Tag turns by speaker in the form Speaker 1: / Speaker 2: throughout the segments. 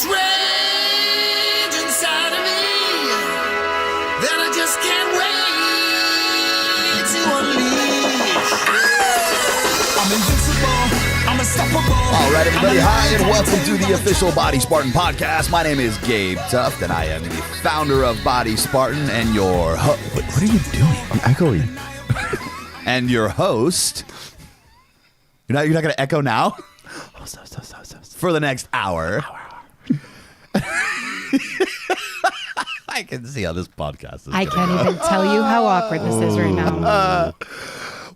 Speaker 1: this rage inside of me that I just can't wait to unleash. I'm invincible. I'm unstoppable.
Speaker 2: All right, everybody. Hi, and welcome to the official Body Spartan podcast. My name is Gabe Tuft, and I am the founder of Body Spartan and your what are you doing?
Speaker 3: I'm echoing.
Speaker 2: And your host. You're not going to echo now?
Speaker 3: Oh, stop.
Speaker 2: For the next hour. I can see how this podcast is
Speaker 4: I can't even tell you how awkward this is right now.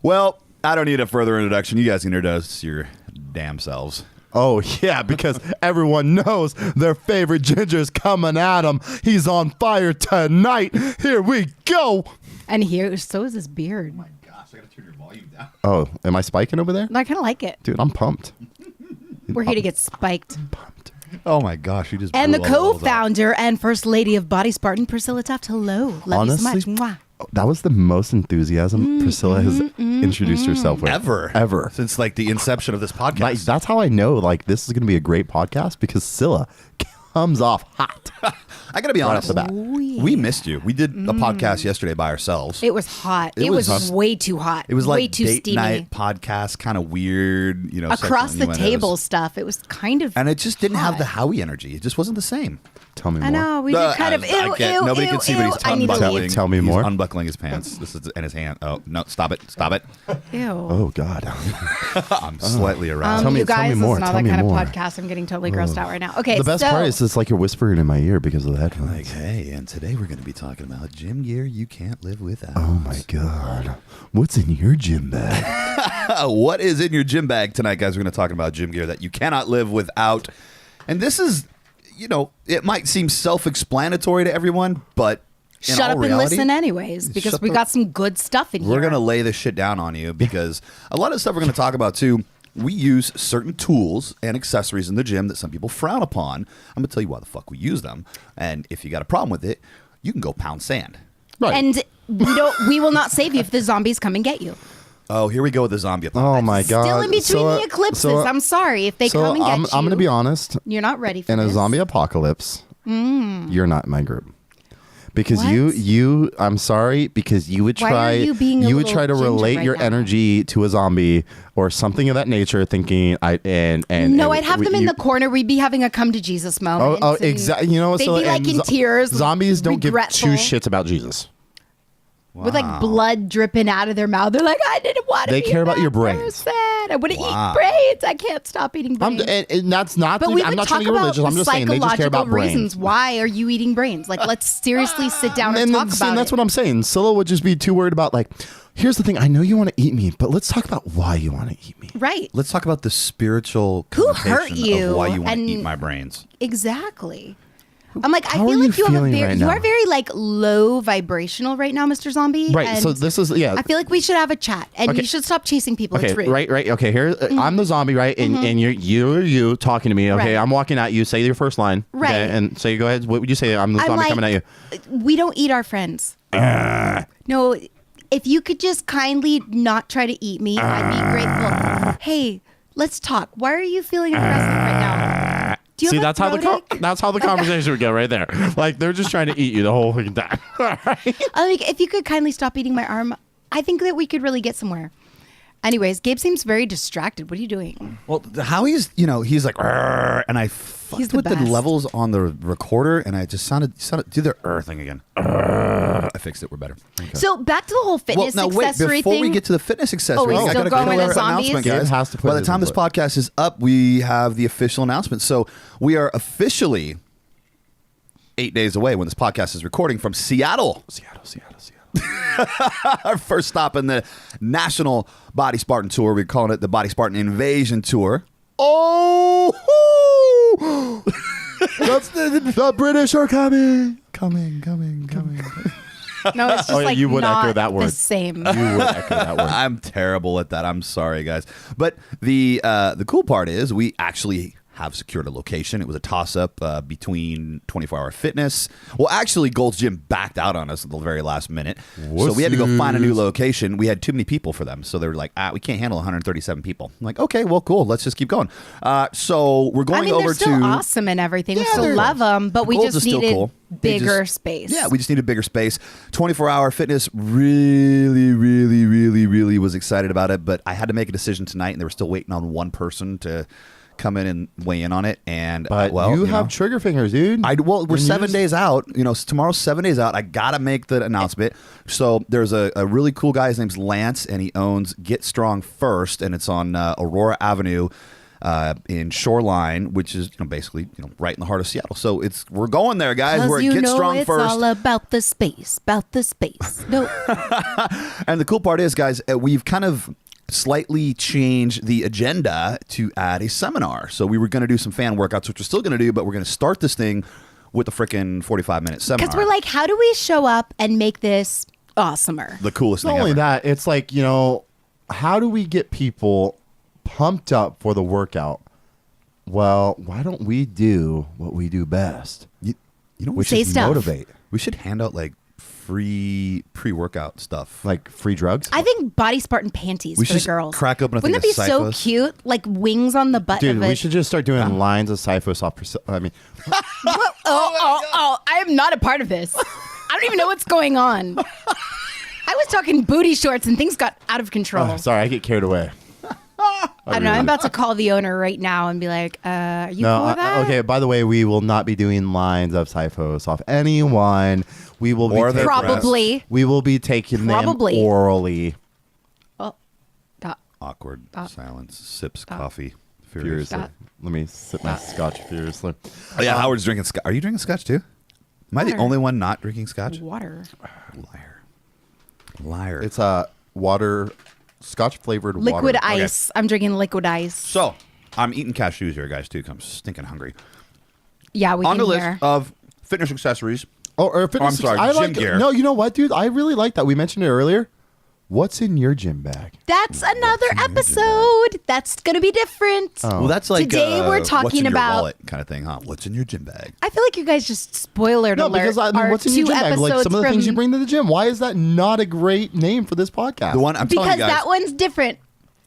Speaker 2: Well, I don't need a further introduction. You guys can introduce your damn selves.
Speaker 3: Oh, yeah, because everyone knows their favorite Ginger's coming at him. He's on fire tonight. Here we go.
Speaker 4: And here, so is his beard.
Speaker 2: Oh my gosh, I got to turn your volume down.
Speaker 3: Oh, am I spiking over there?
Speaker 4: I kind of like it.
Speaker 3: Dude, I'm pumped.
Speaker 4: We're here to get spiked.
Speaker 3: Pumped.
Speaker 2: Oh my gosh, you just
Speaker 4: And the
Speaker 2: blew all those up.
Speaker 4: co-founder and first lady of Body Spartan, Priscilla Tuft. Hello. Love
Speaker 3: Honestly,
Speaker 4: you so much. Mwah.
Speaker 3: That was the most enthusiasm Priscilla has introduced herself with.
Speaker 2: Ever. Since like the inception of this podcast.
Speaker 3: Like, that's how I know like this is going to be a great podcast because Scylla comes off hot.
Speaker 2: I got to be
Speaker 3: Right
Speaker 2: honest.
Speaker 3: off the bat.
Speaker 4: Oh, yeah.
Speaker 2: We missed you. We did a podcast yesterday by ourselves.
Speaker 4: It was hot.
Speaker 2: It
Speaker 4: It
Speaker 2: was
Speaker 4: was way too hot.
Speaker 2: It was
Speaker 4: way
Speaker 2: like
Speaker 4: too
Speaker 2: date
Speaker 4: steamy.
Speaker 2: night podcast, kind of weird, you know.
Speaker 4: Across
Speaker 2: sexual
Speaker 4: the
Speaker 2: innuendos.
Speaker 4: table stuff. It was kind of
Speaker 2: And it just didn't have
Speaker 4: hot.
Speaker 2: the Howie energy. It just wasn't the same.
Speaker 3: Tell me more.
Speaker 4: I know. We did kind of
Speaker 2: I
Speaker 4: ew,
Speaker 2: can't-
Speaker 4: ew,
Speaker 2: Nobody
Speaker 4: ew,
Speaker 2: can see,
Speaker 4: ew.
Speaker 2: but he's
Speaker 4: I need to
Speaker 2: unbuckling.
Speaker 4: leave.
Speaker 3: Tell me more.
Speaker 2: He's unbuckling his pants. This is and his hand. Oh no! Stop it! Stop it!
Speaker 4: Ew.
Speaker 3: Oh, God.
Speaker 2: I'm slightly aroused.
Speaker 3: Tell me-
Speaker 4: you guys,
Speaker 3: tell me more,
Speaker 4: This is not
Speaker 3: tell
Speaker 4: that
Speaker 3: me
Speaker 4: kind
Speaker 3: more.
Speaker 4: of podcast. I'm getting totally grossed out right now. Okay,
Speaker 3: The best
Speaker 4: so,
Speaker 3: part is it's like you're whispering in my ear because of the headphones.
Speaker 2: Like, hey, and today we're going to be talking about gym gear you can't live without.
Speaker 3: Oh, my God. What's in your gym bag?
Speaker 2: What is in your gym bag tonight, guys? We're going to talk about gym gear that you cannot live without. And this is, you know, it might seem self-explanatory to everyone, but in
Speaker 4: shut
Speaker 2: all
Speaker 4: up and
Speaker 2: reality,
Speaker 4: listen anyways, because
Speaker 2: shut
Speaker 4: we
Speaker 2: the-
Speaker 4: got some good stuff in here.
Speaker 2: We're going to lay this shit down on you because a lot of stuff we're going to talk about too, we use certain tools and accessories in the gym that some people frown upon. I'm going to tell you why the fuck we use them. And if you got a problem with it, you can go pound sand.
Speaker 3: Right.
Speaker 4: And we will not save you if the zombies come and get you.
Speaker 2: Oh, here we go with the zombie
Speaker 3: Oh,
Speaker 2: apocalypse.
Speaker 3: my God.
Speaker 4: Still in between the eclipses. I'm sorry if they
Speaker 3: so
Speaker 4: come and get
Speaker 3: I'm
Speaker 4: you.
Speaker 3: going to be honest.
Speaker 4: You're not ready for
Speaker 3: In a
Speaker 4: this.
Speaker 3: zombie apocalypse, you're not in my group. Because
Speaker 4: What?
Speaker 3: I'm sorry, because you would
Speaker 4: Why
Speaker 3: try,
Speaker 4: are you being a
Speaker 3: would
Speaker 4: little
Speaker 3: try to
Speaker 4: ginger
Speaker 3: relate
Speaker 4: right
Speaker 3: your
Speaker 4: now?
Speaker 3: energy to a zombie or something of that nature, thinking
Speaker 4: No, I'd have them in the corner. We'd be having a come to Jesus moment.
Speaker 3: Oh,
Speaker 4: and
Speaker 3: exactly. You know,
Speaker 4: they'd
Speaker 3: so
Speaker 4: be like
Speaker 3: and
Speaker 4: in tears.
Speaker 3: Zombies don't give
Speaker 4: regretful,
Speaker 3: two shits about Jesus.
Speaker 4: with like blood dripping out of their mouth. They're like, I didn't want to.
Speaker 3: They
Speaker 4: be
Speaker 3: care about your
Speaker 4: that
Speaker 3: brains.
Speaker 4: person. I want to
Speaker 2: Wow.
Speaker 4: eat brains. I can't stop eating brains.
Speaker 3: And that's not.
Speaker 4: But we
Speaker 3: I'm
Speaker 4: would
Speaker 3: not
Speaker 4: talk
Speaker 3: trying to get
Speaker 4: about
Speaker 3: religious. I'm just saying they just care
Speaker 4: psychological
Speaker 3: about brains.
Speaker 4: reasons. Why are you eating brains? Like, let's seriously sit down and
Speaker 3: And
Speaker 4: talk
Speaker 3: then,
Speaker 4: about
Speaker 3: that's
Speaker 4: it.
Speaker 3: what I'm saying. Scylla would just be too worried about like, here's the thing. I know you want to eat me, but let's talk about why you want to eat me.
Speaker 4: Right.
Speaker 2: Let's talk about the spiritual
Speaker 4: Who hurt
Speaker 2: connotation
Speaker 4: you?
Speaker 2: of why you want to
Speaker 4: And-
Speaker 2: eat my brains.
Speaker 4: Exactly. I'm like, I
Speaker 3: How
Speaker 4: feel
Speaker 3: are
Speaker 4: like
Speaker 3: you
Speaker 4: you have a
Speaker 3: feeling
Speaker 4: very,
Speaker 3: right
Speaker 4: you
Speaker 3: now?
Speaker 4: are very like low vibrational right now, Mr. Zombie.
Speaker 3: Right.
Speaker 4: And
Speaker 3: So this is
Speaker 4: I feel like we should have a chat, and
Speaker 3: Okay.
Speaker 4: you should stop chasing people.
Speaker 3: Okay,
Speaker 4: It's rude.
Speaker 3: right. Okay, here I'm the zombie, right? And you talking to me. Okay,
Speaker 4: Right.
Speaker 3: I'm walking at you. Say your first line.
Speaker 4: Right.
Speaker 3: Okay, and so you go ahead. What would you say? I'm the
Speaker 4: I'm
Speaker 3: zombie
Speaker 4: like,
Speaker 3: coming at you.
Speaker 4: we don't eat our friends. No, if you could just kindly not try to eat me, I'd be grateful. Hey, let's talk. Why are you feeling aggressive right now? Do you
Speaker 3: See,
Speaker 4: have a
Speaker 3: that's how
Speaker 4: throat ache?
Speaker 3: that's how the conversation would go right there. Like they're just trying to eat you the whole fucking time.
Speaker 4: I'm like, if you could kindly stop eating my arm, I think that we could really get somewhere. Anyways, Gabe seems very distracted. What are you doing?
Speaker 2: Well, Howie's, you know, he's like, "Arr," and I fucked
Speaker 4: He's the
Speaker 2: with the
Speaker 4: best.
Speaker 2: levels on the recorder, and I just sounded do the thing again. Arr. I fixed it. We're better. Okay.
Speaker 4: So back to the whole
Speaker 2: Well,
Speaker 4: fitness
Speaker 2: now wait,
Speaker 4: accessory
Speaker 2: before
Speaker 4: thing.
Speaker 2: we get to the fitness accessory,
Speaker 4: we
Speaker 2: I
Speaker 4: still
Speaker 2: got a
Speaker 4: going with
Speaker 2: killer
Speaker 4: the zombies?
Speaker 2: announcement, guys.
Speaker 3: Gabe has to put
Speaker 2: By the
Speaker 3: his
Speaker 2: time this
Speaker 3: input.
Speaker 2: podcast is up, we have the official announcement. So we are officially 8 days away when this podcast is recording from Seattle.
Speaker 3: Seattle.
Speaker 2: Our first stop in the National Body Spartan Tour. We're calling it the Body Spartan Invasion Tour.
Speaker 3: Oh, that's the British are coming.
Speaker 2: Coming.
Speaker 4: No, it's just
Speaker 3: Oh, yeah,
Speaker 4: like
Speaker 3: you would
Speaker 4: not
Speaker 3: echo that word.
Speaker 4: the same.
Speaker 3: You would echo that word.
Speaker 2: I'm terrible at that. I'm sorry, guys. But the cool part is we actually have secured a location. It was a toss-up between 24-Hour Fitness. Well, actually, Gold's Gym backed out on us at the very last minute. So we had to go find a new location. We had too many people for them. So they were like, we can't handle 137 people. I'm like, okay, well, cool. Let's just keep going. So we're going over
Speaker 4: they're still
Speaker 2: to...
Speaker 4: awesome and everything. We
Speaker 2: Yeah,
Speaker 4: still
Speaker 2: they're-
Speaker 4: love them, but we
Speaker 2: Gold's
Speaker 4: just
Speaker 2: is still
Speaker 4: needed
Speaker 2: cool. They
Speaker 4: bigger
Speaker 2: just-
Speaker 4: space.
Speaker 2: Yeah, we just needed bigger space. 24-Hour Fitness really was excited about it, but I had to make a decision tonight, and they were still waiting on one person to come in and weigh in on it. And
Speaker 3: But you have trigger fingers, dude.
Speaker 2: we're
Speaker 3: And
Speaker 2: 7
Speaker 3: you
Speaker 2: days out. Tomorrow's 7 days out. I gotta make the announcement. So there's a really cool guy. His name's Lance, and he owns Get Strong First, and it's on Aurora Avenue. In Shoreline, which is basically right in the heart of Seattle. So we're going there, guys. We're at Get Strong
Speaker 4: it's
Speaker 2: First.
Speaker 4: all about the space, No,
Speaker 2: And the cool part is, guys, we've kind of slightly changed the agenda to add a seminar. So we were going to do some fan workouts, which we're still going to do, but we're going to start this thing with a freaking 45-minute seminar.
Speaker 4: because we're like, how do we show up and make this awesomer?
Speaker 2: the coolest
Speaker 3: Not
Speaker 2: thing
Speaker 3: only
Speaker 2: ever.
Speaker 3: that, it's like, how do we get people pumped up for the workout? Well, why don't we do what we do best?
Speaker 2: You know,
Speaker 3: Which
Speaker 4: Say
Speaker 3: is
Speaker 4: stuff.
Speaker 3: motivate.
Speaker 2: we should hand out like free pre-workout stuff.
Speaker 3: Like free drugs?
Speaker 4: I think body Spartan panties
Speaker 2: We
Speaker 4: for
Speaker 2: should
Speaker 4: the
Speaker 2: just
Speaker 4: girls.
Speaker 2: crack open a
Speaker 4: Wouldn't
Speaker 2: thing
Speaker 4: that be
Speaker 2: of
Speaker 4: so
Speaker 2: Cyphos.
Speaker 4: cute? Like wings on the butt
Speaker 3: Dude,
Speaker 4: of it.
Speaker 3: we should just start doing lines of Cyphos off Priscilla. I mean,
Speaker 4: Oh, I am not a part of this. I don't even know what's going on. I was talking booty shorts and things got out of control.
Speaker 3: sorry, I get carried away.
Speaker 4: I don't know. I'm about to call the owner right now and be like, are you
Speaker 3: No,
Speaker 4: cool with that?
Speaker 3: okay, by the way, we will not be doing lines of Cyphos off anyone. We will
Speaker 2: Or
Speaker 3: be
Speaker 2: their
Speaker 3: taking-
Speaker 4: Probably.
Speaker 3: We will be taking
Speaker 4: Probably.
Speaker 3: them orally.
Speaker 4: Oh, dot.
Speaker 2: Awkward silence. Sips coffee.
Speaker 3: Furiously.
Speaker 4: Scott.
Speaker 3: Let me sip my scotch furiously.
Speaker 2: Oh, yeah, Howard's drinking scotch. Are you drinking scotch too? Am I the
Speaker 4: Water.
Speaker 2: only one not drinking scotch?
Speaker 4: Water.
Speaker 2: Liar.
Speaker 3: It's a water, scotch flavored
Speaker 4: Liquid
Speaker 3: water.
Speaker 4: ice. I'm drinking liquid ice.
Speaker 2: So, I'm eating cashews here, guys, too, because I'm stinking hungry.
Speaker 4: Yeah, we
Speaker 2: On
Speaker 4: can
Speaker 2: the list
Speaker 4: hear.
Speaker 2: of fitness accessories.
Speaker 3: Oh, or fitness.
Speaker 2: I'm sorry,
Speaker 3: I
Speaker 2: gym
Speaker 3: like,
Speaker 2: gear.
Speaker 3: No, you know what, dude? I really like that. We mentioned it earlier. What's in your gym bag?
Speaker 4: That's another episode. That's going to be different.
Speaker 2: Well, that's like
Speaker 4: Today we're
Speaker 2: what's
Speaker 4: talking
Speaker 2: in your
Speaker 4: about-
Speaker 2: wallet kind of thing, huh? What's in your gym bag?
Speaker 4: I feel like you guys just spoiler
Speaker 3: No,
Speaker 4: alert.
Speaker 3: because I mean,
Speaker 4: our
Speaker 3: what's in your
Speaker 4: 2
Speaker 3: gym bag? Like
Speaker 4: episodes
Speaker 3: some of the things you
Speaker 4: from-
Speaker 3: bring to the gym. Why is that not a great name for this podcast?
Speaker 2: The one I'm telling
Speaker 4: Because
Speaker 2: you guys.
Speaker 4: that one's different.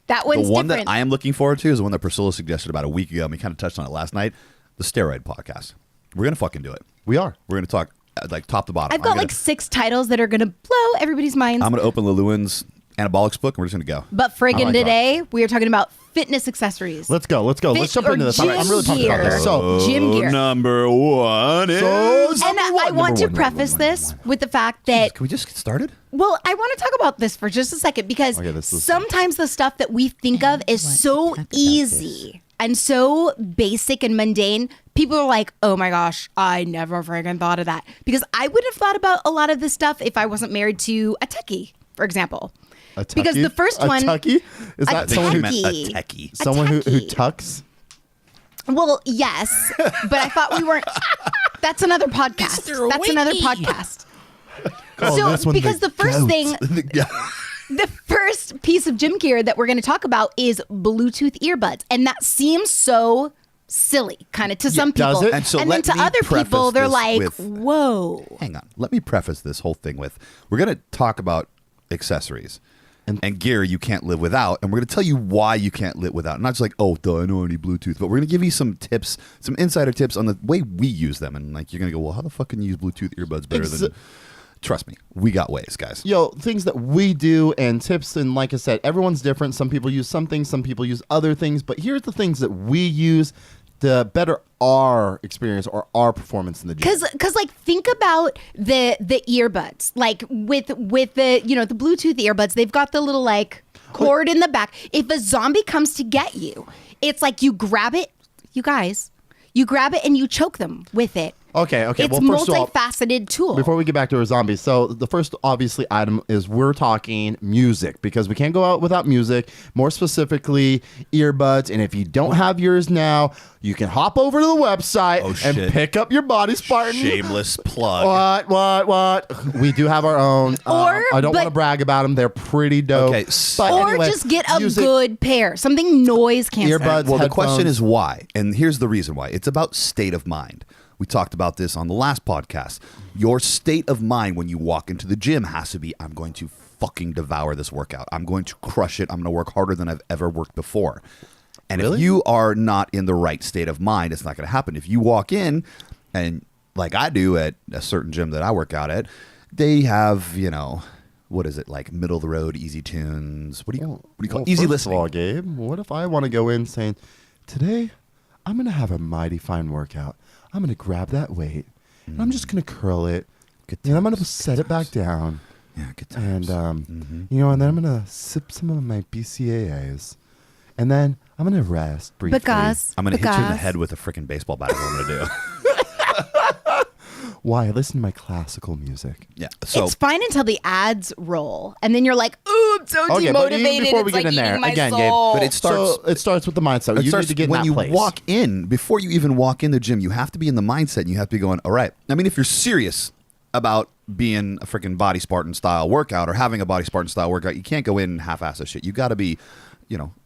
Speaker 4: That one's
Speaker 2: The one
Speaker 4: different.
Speaker 2: that I am looking forward to is the one that Priscilla suggested about a week ago, and we kind of touched on it last night. The steroid podcast. We're gonna fucking do it.
Speaker 3: We are.
Speaker 2: We're gonna talk like top to bottom.
Speaker 4: I've got
Speaker 2: I'm gonna,
Speaker 4: like 6 titles that are going to blow everybody's minds.
Speaker 2: I'm gonna open Lewin's anabolics book, and we're just gonna go.
Speaker 4: But friggin'
Speaker 3: like that.
Speaker 4: today, we are talking about fitness accessories.
Speaker 3: Let's go. Let's go.
Speaker 4: Fit
Speaker 3: Let's jump
Speaker 4: or
Speaker 3: into this. I'm really pumped about
Speaker 4: gear.
Speaker 3: this. So,
Speaker 4: Gym gear.
Speaker 2: Number one is.
Speaker 4: And I want to preface this with the fact that,
Speaker 2: Can we just get started?
Speaker 4: well, I want to talk about this for just a second because
Speaker 3: Okay, this is-
Speaker 4: sometimes the stuff that we think of is so easy and so basic and mundane. People are like, oh my gosh, I never friggin' thought of that. Because I would have thought about a lot of this stuff if I wasn't married to a techie, for example.
Speaker 3: a
Speaker 4: Because
Speaker 3: tucky?
Speaker 4: the first
Speaker 3: a
Speaker 4: one-
Speaker 3: tucky? Is
Speaker 4: a
Speaker 3: that someone who
Speaker 4: techie.
Speaker 2: A techie.
Speaker 3: someone who
Speaker 4: techie.
Speaker 3: tucks?
Speaker 4: Well, yes, but I thought we weren't. That's another podcast. That's another podcast.
Speaker 3: Call
Speaker 4: So,
Speaker 3: this one
Speaker 4: because the first
Speaker 3: goat.
Speaker 4: thing, the first piece of gym gear that we're going to talk about is Bluetooth earbuds, and that seems so silly, kind of to some
Speaker 3: does
Speaker 4: people,
Speaker 3: it?
Speaker 2: And so
Speaker 4: then
Speaker 2: let
Speaker 4: to
Speaker 2: me
Speaker 4: other
Speaker 2: preface
Speaker 4: people, they're
Speaker 2: this
Speaker 4: like,
Speaker 2: with-
Speaker 4: "Whoa."
Speaker 2: Hang on. Let me preface this whole thing with we're going to talk about accessories and gear you can't live without. And we're going to tell you why you can't live without. Not just like, oh, duh, I know I need Bluetooth. But we're going to give you some tips, some insider tips on the way we use them. And like, you're going to go, well, how the fuck can you use Bluetooth earbuds better than. Trust me, we got ways, guys.
Speaker 3: Yo, things that we do and tips, and like I said, everyone's different. Some people use some things, some people use other things. But here's the things that we use to better our experience or our performance in the gym.
Speaker 4: Cause like think about the earbuds, like with the the Bluetooth earbuds, they've got the little like cord in the back. If a zombie comes to get you, it's like you grab it, you guys, you grab it and you choke them with it.
Speaker 3: Okay.
Speaker 4: It's
Speaker 3: Well, first of all,
Speaker 4: multifaceted tool.
Speaker 3: before we get back to our zombies, so the first obviously item is we're talking music because we can't go out without music, more specifically earbuds. And if you don't have yours now, you can hop over to the website and pick up your Body Spartan.
Speaker 2: Shameless plug.
Speaker 3: What? We do have our own. I don't want to brag about them. They're pretty dope.
Speaker 2: Okay,
Speaker 3: But
Speaker 4: or
Speaker 3: anyway,
Speaker 4: just get a
Speaker 3: music,
Speaker 4: good pair, something noise canceling.
Speaker 3: Earbuds.
Speaker 2: Well, the
Speaker 3: headphones.
Speaker 2: question is why, and here's the reason why. It's about state of mind. We talked about this on the last podcast. Your state of mind when you walk into the gym has to be, I'm going to fucking devour this workout. I'm going to crush it. I'm going to work harder than I've ever worked before. And if you are not in the right state of mind, it's not going to happen. If you walk in, and like I do at a certain gym that I work out at, they have, what is it, like middle of the road, easy tunes? What do you call it? Easy listening.
Speaker 3: First of all, Gabe, what if I want to go in saying, today I'm going to have a mighty fine workout. I'm going to grab that weight, and I'm just going to curl it, and I'm going to set it back down.
Speaker 2: Yeah, good times.
Speaker 3: And, and then I'm going to sip some of my BCAAs, and then I'm going to rest briefly.
Speaker 4: Because
Speaker 2: I'm going to hit you in the head with a freaking baseball bat is what I'm going to do.
Speaker 3: Why? I listen to my classical music.
Speaker 2: Yeah. So
Speaker 4: it's fine until the ads roll, and then you're like, "Ooh, I'm so
Speaker 3: Okay, but even
Speaker 4: demotivated."
Speaker 3: before we
Speaker 4: It's
Speaker 3: get
Speaker 4: like
Speaker 3: in there,
Speaker 4: eating my
Speaker 3: again, Gabe,
Speaker 4: soul.
Speaker 2: but it starts.
Speaker 3: So it starts with the mindset.
Speaker 2: It
Speaker 3: You
Speaker 2: starts
Speaker 3: need to get in
Speaker 2: when
Speaker 3: that
Speaker 2: you
Speaker 3: place.
Speaker 2: walk in, before you even walk in the gym, you have to be in the mindset and you have to be going, all right. I mean, if you're serious about being a freaking Body Spartan style workout or having a Body Spartan style workout, you can't go in and half-ass this shit. You got to be,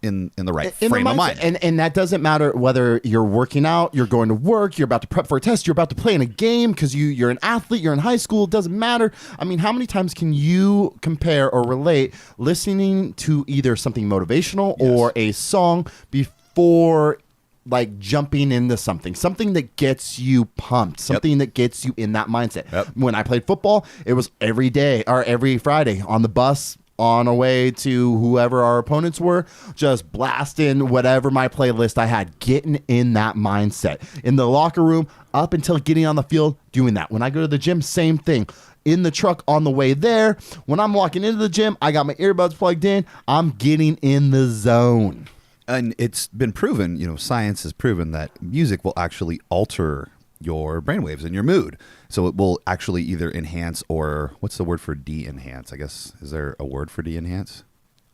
Speaker 2: in the right
Speaker 3: In the
Speaker 2: frame of
Speaker 3: mindset.
Speaker 2: mind.
Speaker 3: And that doesn't matter whether you're working out, you're going to work, you're about to prep for a test, you're about to play in a game because you're an athlete, you're in high school, it doesn't matter. I mean, how many times can you compare or relate listening to either something motivational or a song before like jumping into something that gets you pumped, something that gets you in that mindset. When I played football, it was every day or every Friday on the bus on our way to whoever our opponents were, just blasting whatever my playlist I had, getting in that mindset. In the locker room, up until getting on the field, doing that. When I go to the gym, same thing. In the truck on the way there, when I'm walking into the gym, I got my earbuds plugged in, I'm getting in the zone.
Speaker 2: And it's been proven, science has proven that music will actually alter your brainwaves and your mood. So it will actually either enhance or what's the word for de-enhance? I guess, is there a word for de-enhance?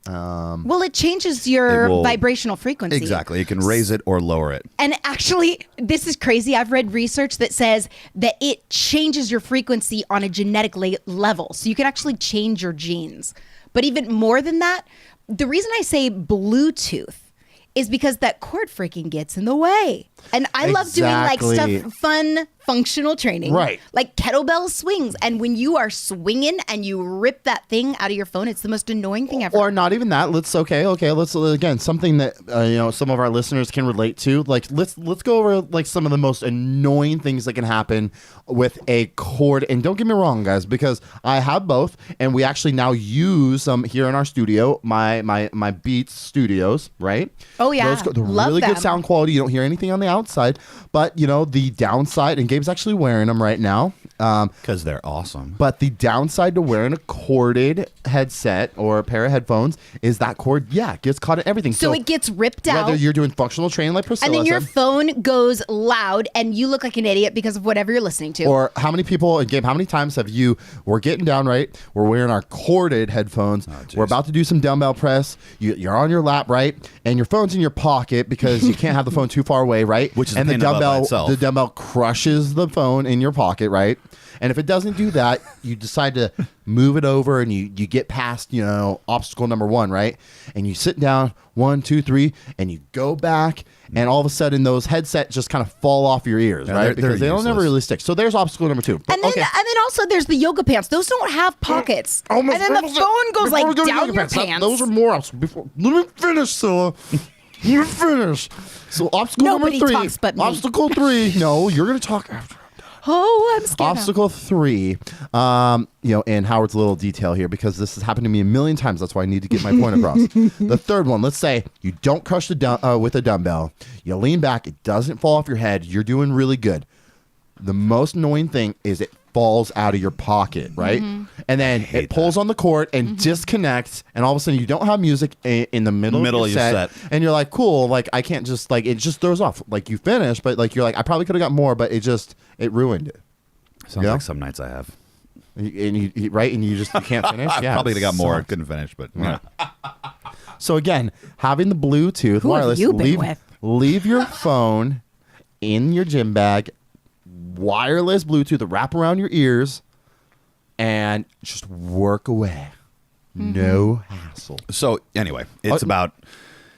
Speaker 4: Well, it changes your vibrational frequency.
Speaker 2: Exactly. It can raise it or lower it.
Speaker 4: And actually, this is crazy. I've read research that says that it changes your frequency on a genetic level. So you can actually change your genes. But even more than that, the reason I say Bluetooth is because that cord freaking gets in the way. And I love doing like stuff, fun, functional training.
Speaker 3: Right.
Speaker 4: Like kettlebell swings. And when you are swinging and you rip that thing out of your phone, it's the most annoying thing ever.
Speaker 3: Or not even that. Let's again, something that some of our listeners can relate to. Like let's go over like some of the most annoying things that can happen with a cord. And don't get me wrong, guys, because I have both, and we actually now use them here in our studio, my Beats studios, right?
Speaker 4: Oh yeah,
Speaker 3: they're
Speaker 4: love
Speaker 3: really
Speaker 4: them.
Speaker 3: good sound quality. You don't hear anything on the outside, but the downside, and Gabe's actually wearing them right now.
Speaker 2: Because they're awesome.
Speaker 3: But the downside to wearing a corded headset or a pair of headphones is that cord, gets caught in everything.
Speaker 4: So it gets ripped out.
Speaker 3: Whether you're doing functional training like Priscilla
Speaker 4: and then your
Speaker 3: said,
Speaker 4: phone goes loud and you look like an idiot because of whatever you're listening to.
Speaker 3: or how many people, and Gabe, how many times we're getting down, right? We're wearing our corded headphones. We're about to do some dumbbell press. You're on your lap, right? And your phone's in your pocket because you can't have the phone too far away, right?
Speaker 2: Which is
Speaker 3: and
Speaker 2: a pain in the butt by itself.
Speaker 3: the dumbbell crushes the phone in your pocket, right? And if it doesn't do that, you decide to move it over and you get past, obstacle number 1, right? And you sit down, 1, 2, 3, and you go back, and all of a sudden those headsets just kind of fall off your ears, right? Because they don't never really stick. So there's obstacle number 2. But,
Speaker 4: and then also there's the yoga pants. Those don't have pockets. And then the phone goes like down your pants.
Speaker 3: Those are more obstacles. Let me finish, Scylla. Let me finish. So obstacle
Speaker 4: Nobody
Speaker 3: number 3.
Speaker 4: talks but me.
Speaker 3: Obstacle 3. No, you're going to talk after.
Speaker 4: Oh, I'm scared.
Speaker 3: Obstacle 3, and Howard's little detail here, because this has happened to me a million times. That's why I need to get my point across. The third one, let's say you don't crush with a dumbbell. You lean back. It doesn't fall off your head. You're doing really good. The most annoying thing is it falls out of your pocket, right? And then it pulls on the cord and disconnects, and all of a sudden you don't have music in the middle of your set, and you're like, cool, like I can't just like, it just throws off. Like you finish, but like you're like, I probably could have got more, but it ruined it.
Speaker 2: Sounds like some nights I have.
Speaker 3: And you right, and you can't finish.
Speaker 2: I probably could have got more. I couldn't finish, but yeah.
Speaker 3: So again, having the Bluetooth
Speaker 4: Who
Speaker 3: wireless,
Speaker 4: have you been with?
Speaker 3: leave your phone in your gym bag, wireless Bluetooth, wrap around your ears, and just work away. No hassle.
Speaker 2: So anyway, it's about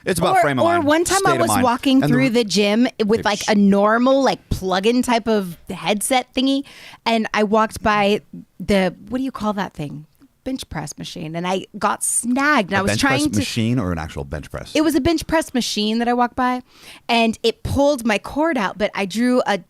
Speaker 2: frame of mind.
Speaker 4: Or one time I
Speaker 2: state of
Speaker 4: was
Speaker 2: mind.
Speaker 4: walking
Speaker 2: And
Speaker 4: through the gym with like a normal like plug-in type of headset thingy, and I walked by the, what do you call that thing? Bench press machine, and I got snagged. And I was trying to
Speaker 2: machine or an actual bench press.
Speaker 4: It was a bench press machine that I walked by, and it pulled my cord out, but I drew a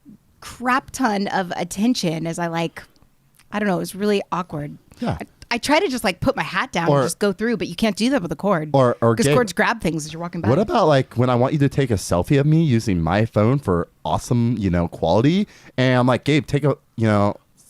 Speaker 4: crap ton of attention as I don't know, it was really awkward.
Speaker 3: Yeah.
Speaker 4: I try to just like put my hat down and just go through, but you can't do that with a cord.
Speaker 3: Or
Speaker 4: because
Speaker 3: Gabe,
Speaker 4: cords grab things as you're walking by.
Speaker 3: What about like when I want you to take a selfie of me using my phone for awesome, quality, and I'm like, Gabe, take a,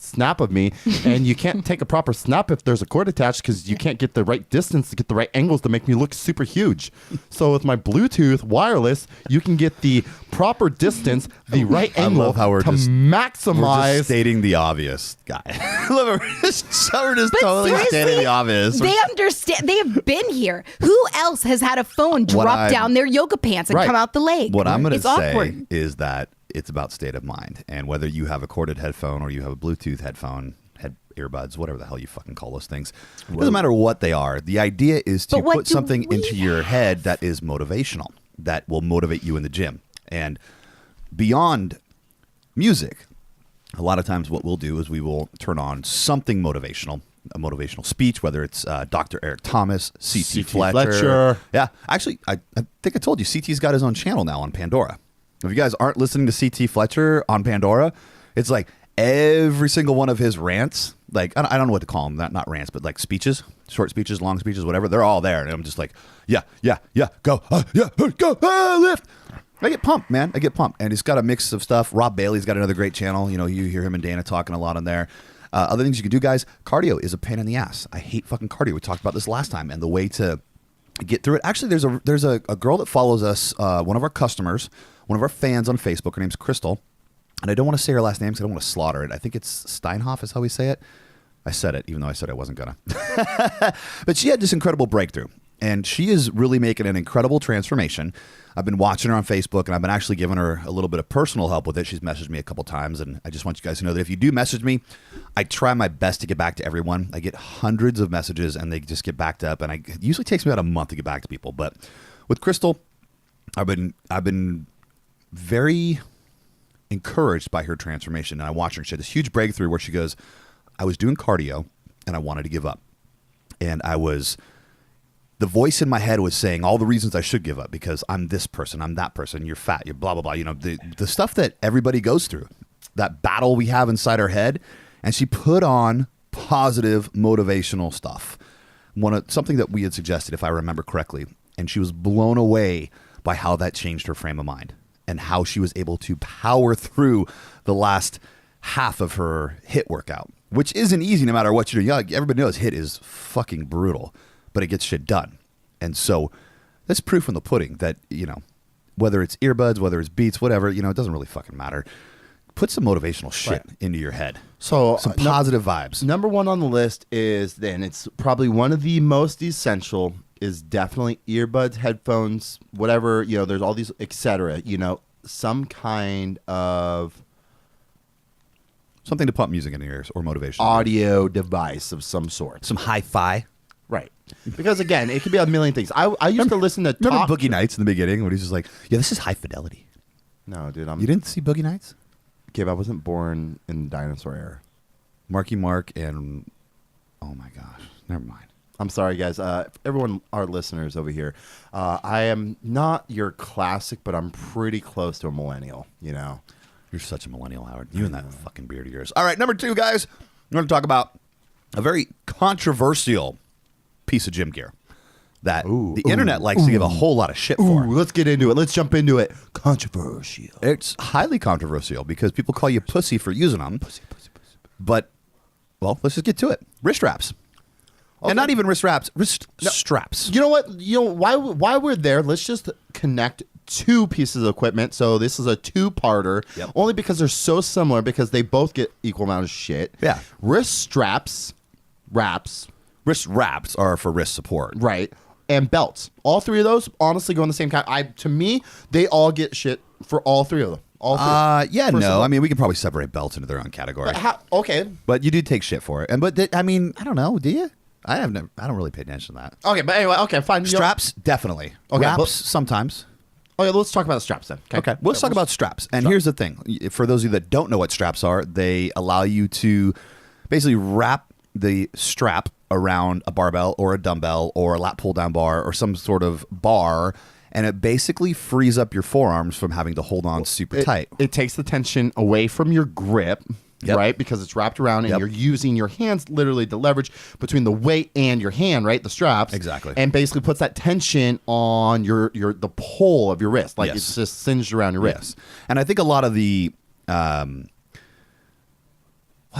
Speaker 3: snap of me, and you can't take a proper snap if there's a cord attached because you can't get the right distance to get the right angles to make me look super huge. So with my Bluetooth wireless, you can get the proper distance, the right angle
Speaker 2: love how we're
Speaker 3: to
Speaker 2: just
Speaker 3: maximize.
Speaker 2: stating the obvious, guy. I love it. We're just totally
Speaker 4: seriously,
Speaker 2: stating the obvious.
Speaker 4: They understand. They have been here. Who else has had a phone drop down their yoga pants and come out the leg?
Speaker 2: What I'm going to say
Speaker 4: awkward.
Speaker 2: is that it's about state of mind, and whether you have a corded headphone or you have a Bluetooth headphone, earbuds, whatever the hell you fucking call those things, it doesn't matter what they are. The idea is to put something into your head that is motivational, that will motivate you in the gym. And beyond music, a lot of times what we'll do is we will turn on something motivational, a motivational speech, whether it's Dr. Eric Thomas, C.T. Fletcher. Yeah, actually, I think I told you, C.T.'s got his own channel now on Pandora. If you guys aren't listening to C.T. Fletcher on Pandora, it's like every single one of his rants, like, I don't know what to call them, not rants, but like speeches, short speeches, long speeches, whatever, they're all there. And I'm just like, yeah, go, lift. I get pumped, man. I get pumped. And he's got a mix of stuff. Rob Bailey's got another great channel. You hear him and Dana talking a lot on there. Other things you can do, guys, cardio is a pain in the ass. I hate fucking cardio. We talked about this last time. And the way to get through it, actually, there's a girl that follows us, one of our customers, one of our fans on Facebook. Her name's Crystal. And I don't want to say her last name because I don't want to slaughter it. I think it's Steinhoff is how we say it. I said it, even though I said I wasn't going to. But she had this incredible breakthrough. And she is really making an incredible transformation. I've been watching her on Facebook, and I've been actually giving her a little bit of personal help with it. She's messaged me a couple times, and I just want you guys to know that if you do message me, I try my best to get back to everyone. I get hundreds of messages, and they just get backed up, and it usually takes me about a month to get back to people. But with Crystal, I've been very encouraged by her transformation, and I watched her. She had this huge breakthrough where she goes, I was doing cardio, and I wanted to give up. And the voice in my head was saying all the reasons I should give up because I'm this person, I'm that person, you're fat, you're blah, blah, blah. The stuff that everybody goes through, that battle we have inside our head. And she put on positive motivational stuff. Something that we had suggested, if I remember correctly. And she was blown away by how that changed her frame of mind and how she was able to power through the last half of her HIIT workout, which isn't easy no matter what you do. Everybody knows HIIT is fucking brutal, but it gets shit done. And so that's proof in the pudding that, whether it's earbuds, whether it's beats, whatever, it doesn't really fucking matter. Put some motivational shit into your head. So some positive vibes.
Speaker 3: Number one on the list is, then it's probably one of the most essential, is definitely earbuds, headphones, whatever, there's all these, etc. Some kind of
Speaker 2: something to pump music in your ears or motivation.
Speaker 3: Audio device of some sort.
Speaker 2: Some hi-fi.
Speaker 3: Right. Because, again, it could be a million things. I used to listen to
Speaker 2: Remember Boogie Nights in the beginning when he's just like, yeah, this is high fidelity.
Speaker 3: No, dude.
Speaker 2: You didn't see Boogie Nights?
Speaker 3: Gabe, I wasn't born in the dinosaur era.
Speaker 2: Marky Mark and... Oh, my gosh. Never mind.
Speaker 3: I'm sorry, guys. Everyone, our listeners over here, I am not your classic, but I'm pretty close to a millennial,
Speaker 2: You're such a millennial, Howard. You and that fucking beard of yours. All right, number 2, guys. We're going to talk about a very controversial piece of gym gear that the internet likes to give a whole lot of shit for.
Speaker 3: Let's get into it. Let's jump into it. Controversial.
Speaker 2: It's highly controversial because people call you pussy for using them. Pussy. But, well, let's just get to it. Wrist straps. And not even wrist wraps, straps.
Speaker 3: You know what? Why we're there, let's just connect two pieces of equipment. So this is a two-parter.
Speaker 2: Yep.
Speaker 3: Only because they're so similar, because they both get equal amount of shit.
Speaker 2: Yeah.
Speaker 3: Wrist straps, wraps,
Speaker 2: Wrist wraps are for wrist support.
Speaker 3: right, and belts. All three of those honestly go in the same kind. To me, they all get shit for all three of them. All three.
Speaker 2: Yeah,
Speaker 3: First of
Speaker 2: no.
Speaker 3: all-
Speaker 2: I mean, we can probably separate belts into their own category.
Speaker 3: Okay.
Speaker 2: But you do take shit for it. I mean, I don't know. Do you? I don't really pay attention to that.
Speaker 3: Okay, but anyway, okay, fine.
Speaker 2: Straps, definitely.
Speaker 3: Okay,
Speaker 2: Wraps,
Speaker 3: but-
Speaker 2: sometimes.
Speaker 3: Okay, let's talk about the straps then.
Speaker 2: Okay, let's talk about straps. And here's the thing. For those of you that don't know what straps are, they allow you to basically wrap the strap around a barbell or a dumbbell or a lat pull-down bar or some sort of bar, and it basically frees up your forearms from having to hold on super tight.
Speaker 3: It takes the tension away from your grip.
Speaker 2: Yep.
Speaker 3: Right, because it's wrapped around and
Speaker 2: Yep.
Speaker 3: you're using your hands literally to leverage between the weight and your hand, right? The straps,
Speaker 2: Exactly.
Speaker 3: and basically puts that tension on the pole of your wrist, like
Speaker 2: Yes.
Speaker 3: it's just singed around your wrist.
Speaker 2: Yes. And I think a lot of the, what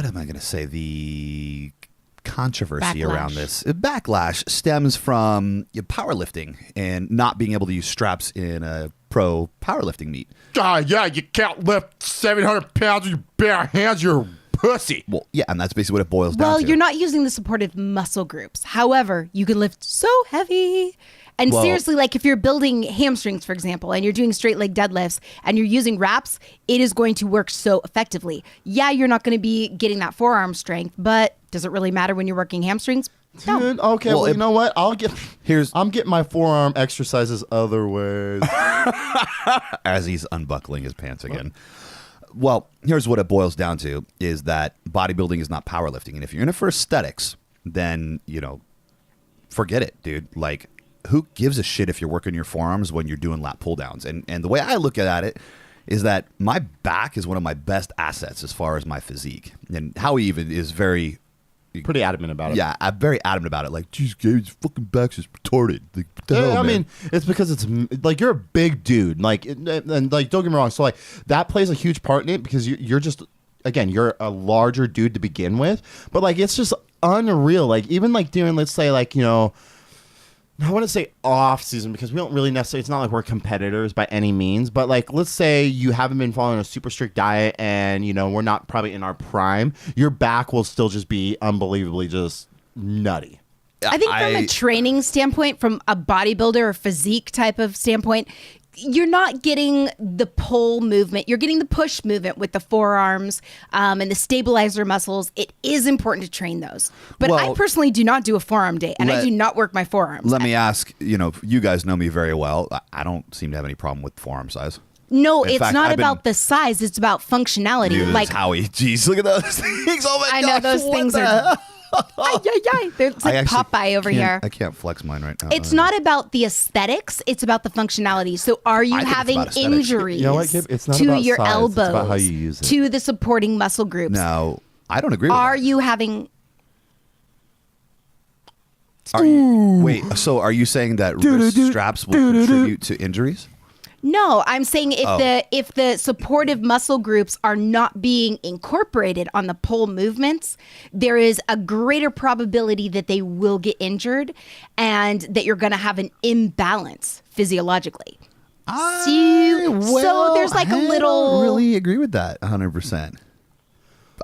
Speaker 2: am I going to say? The controversy around this backlash stems from powerlifting and not being able to use straps in a pro powerlifting meet.
Speaker 3: Yeah, you can't lift 700 pounds with your bare hands. You're a pussy.
Speaker 2: Well, yeah, and that's basically what it boils down
Speaker 4: Well,
Speaker 2: to.
Speaker 4: you're not using the supportive muscle groups. However, you can lift so heavy. And
Speaker 2: Well-
Speaker 4: seriously, like if you're building hamstrings, for example, and you're doing straight leg deadlifts and you're using wraps, it is going to work so effectively. Yeah, you're not going to be getting that forearm strength, but does it really matter when you're working hamstrings? No.
Speaker 3: Dude, okay,
Speaker 2: Well,
Speaker 3: well, you know what? I'm getting my forearm exercises other ways.
Speaker 2: As he's unbuckling his pants again. Well, here's what it boils down to is that bodybuilding is not powerlifting. And if you're in it for aesthetics, then, forget it, dude. Like, who gives a shit if you're working your forearms when you're doing lat pull downs? And the way I look at it is that my back is one of my best assets as far as my physique. And Howie even is very...
Speaker 3: Pretty adamant about it.
Speaker 2: Yeah, I'm very adamant about it. Like, geez, Gabe's fucking back's just retarded. Like, what the hell,
Speaker 3: I
Speaker 2: man?
Speaker 3: mean, it's because it's like you're a big dude. Like, and like, don't get me wrong. So like, that plays a huge part in it because you're just, again, you're a larger dude to begin with. But like, it's just unreal. Like, even like doing, let's say, like, I want to say off season because we don't really necessarily, it's not like we're competitors by any means, but like, let's say you haven't been following a super strict diet and, we're not probably in our prime, your back will still just be unbelievably just nutty.
Speaker 4: I think from a training standpoint, from a bodybuilder or physique type of standpoint, you're not getting the pull movement. You're getting the push movement with the forearms and the stabilizer muscles. It is important to train those. But I
Speaker 2: Well,
Speaker 4: personally do not do a forearm day, and I do not work my forearms.
Speaker 2: Let me ask, you guys know me very well. I don't seem to have any problem with forearm size.
Speaker 4: No,
Speaker 2: In
Speaker 4: it's
Speaker 2: fact,
Speaker 4: not
Speaker 2: I've been-
Speaker 4: about the size. It's about functionality.
Speaker 2: Dude,
Speaker 4: Like,
Speaker 2: Howie. Jeez, look at those things. Oh my
Speaker 4: I know
Speaker 2: gosh,
Speaker 4: those
Speaker 2: what
Speaker 4: things
Speaker 2: the
Speaker 4: are-
Speaker 2: hell?
Speaker 4: It's like Popeye over here.
Speaker 2: I can't flex mine right now.
Speaker 4: It's not about the aesthetics. It's about the functionality. So are you
Speaker 2: I think it's
Speaker 4: having
Speaker 2: about aesthetics.
Speaker 4: injuries
Speaker 3: You know what, Kip? It's not
Speaker 4: to
Speaker 3: about
Speaker 4: your
Speaker 3: size. It's
Speaker 4: elbows,
Speaker 3: about how you use it.
Speaker 4: to the supporting muscle groups?
Speaker 2: No, I don't agree with
Speaker 4: Are
Speaker 2: that.
Speaker 4: you having...
Speaker 2: Wait, so are you saying that wrist straps will contribute to injuries?
Speaker 4: No, I'm saying
Speaker 2: Oh.
Speaker 4: if the supportive muscle groups are not being incorporated on the pull movements, there is a greater probability that they will get injured and that you're going to have an imbalance physiologically. So there's like a
Speaker 2: I
Speaker 4: little...
Speaker 2: don't really agree with that 100%.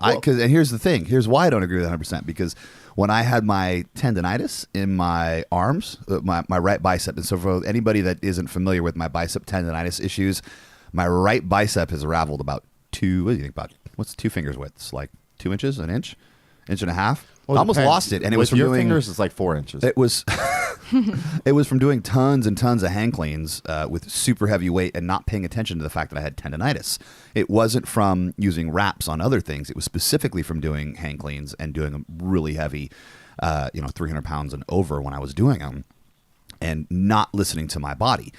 Speaker 2: And here's the thing. Here's why I don't agree with 100%. Because when I had my tendonitis in my arms, my right bicep, and so for anybody that isn't familiar with my bicep tendonitis issues, my right bicep has raveled about what's 2 fingers width? It's like 2 inches, an inch and a half.
Speaker 3: Well,
Speaker 2: I almost
Speaker 3: depends.
Speaker 2: lost it, and it
Speaker 3: With
Speaker 2: was from
Speaker 3: your
Speaker 2: doing
Speaker 3: fingers. It's like 4 inches.
Speaker 2: It was it was from doing tons and tons of hang cleans with super heavy weight and not paying attention to the fact that I had tendonitis. It wasn't from using wraps on other things. It was specifically from doing hang cleans and doing them really heavy, 300 pounds and over when I was doing them, and not listening to my body.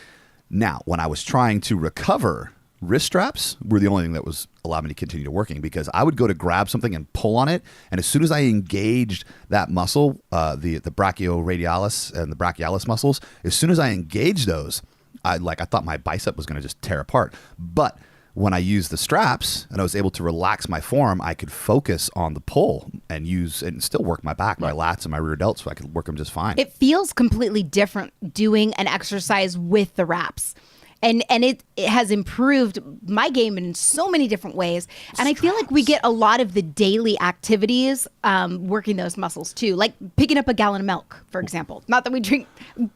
Speaker 2: Now, when I was trying to recover, wrist straps were the only thing that was allowed me to continue working, because I would go to grab something and pull on it, and as soon as I engaged that muscle, the brachioradialis and the brachialis muscles, as soon as I engaged those, I thought my bicep was going to just tear apart. But when I used the straps and I was able to relax my forearm, I could focus on the pull and use and still work my back, my lats, and my rear delts, so I could work them just fine.
Speaker 4: It feels completely different doing an exercise with the wraps. And it has improved my game in so many different ways. And I feel like we get a lot of the daily activities working those muscles too. Like picking up a gallon of milk, for example. Not that we drink,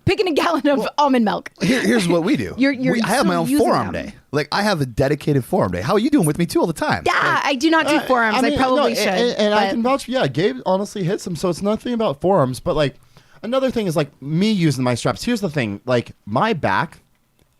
Speaker 4: picking a gallon of almond milk.
Speaker 2: Here's what we do. I have my own forearm day. Like I have a dedicated forearm day. How are you doing with me too all the time?
Speaker 4: Yeah, I do not do forearms. I probably should.
Speaker 3: And I can vouch, Gabe honestly hits them. So it's nothing about forearms. But like another thing is like me using my straps. Here's the thing. Like my back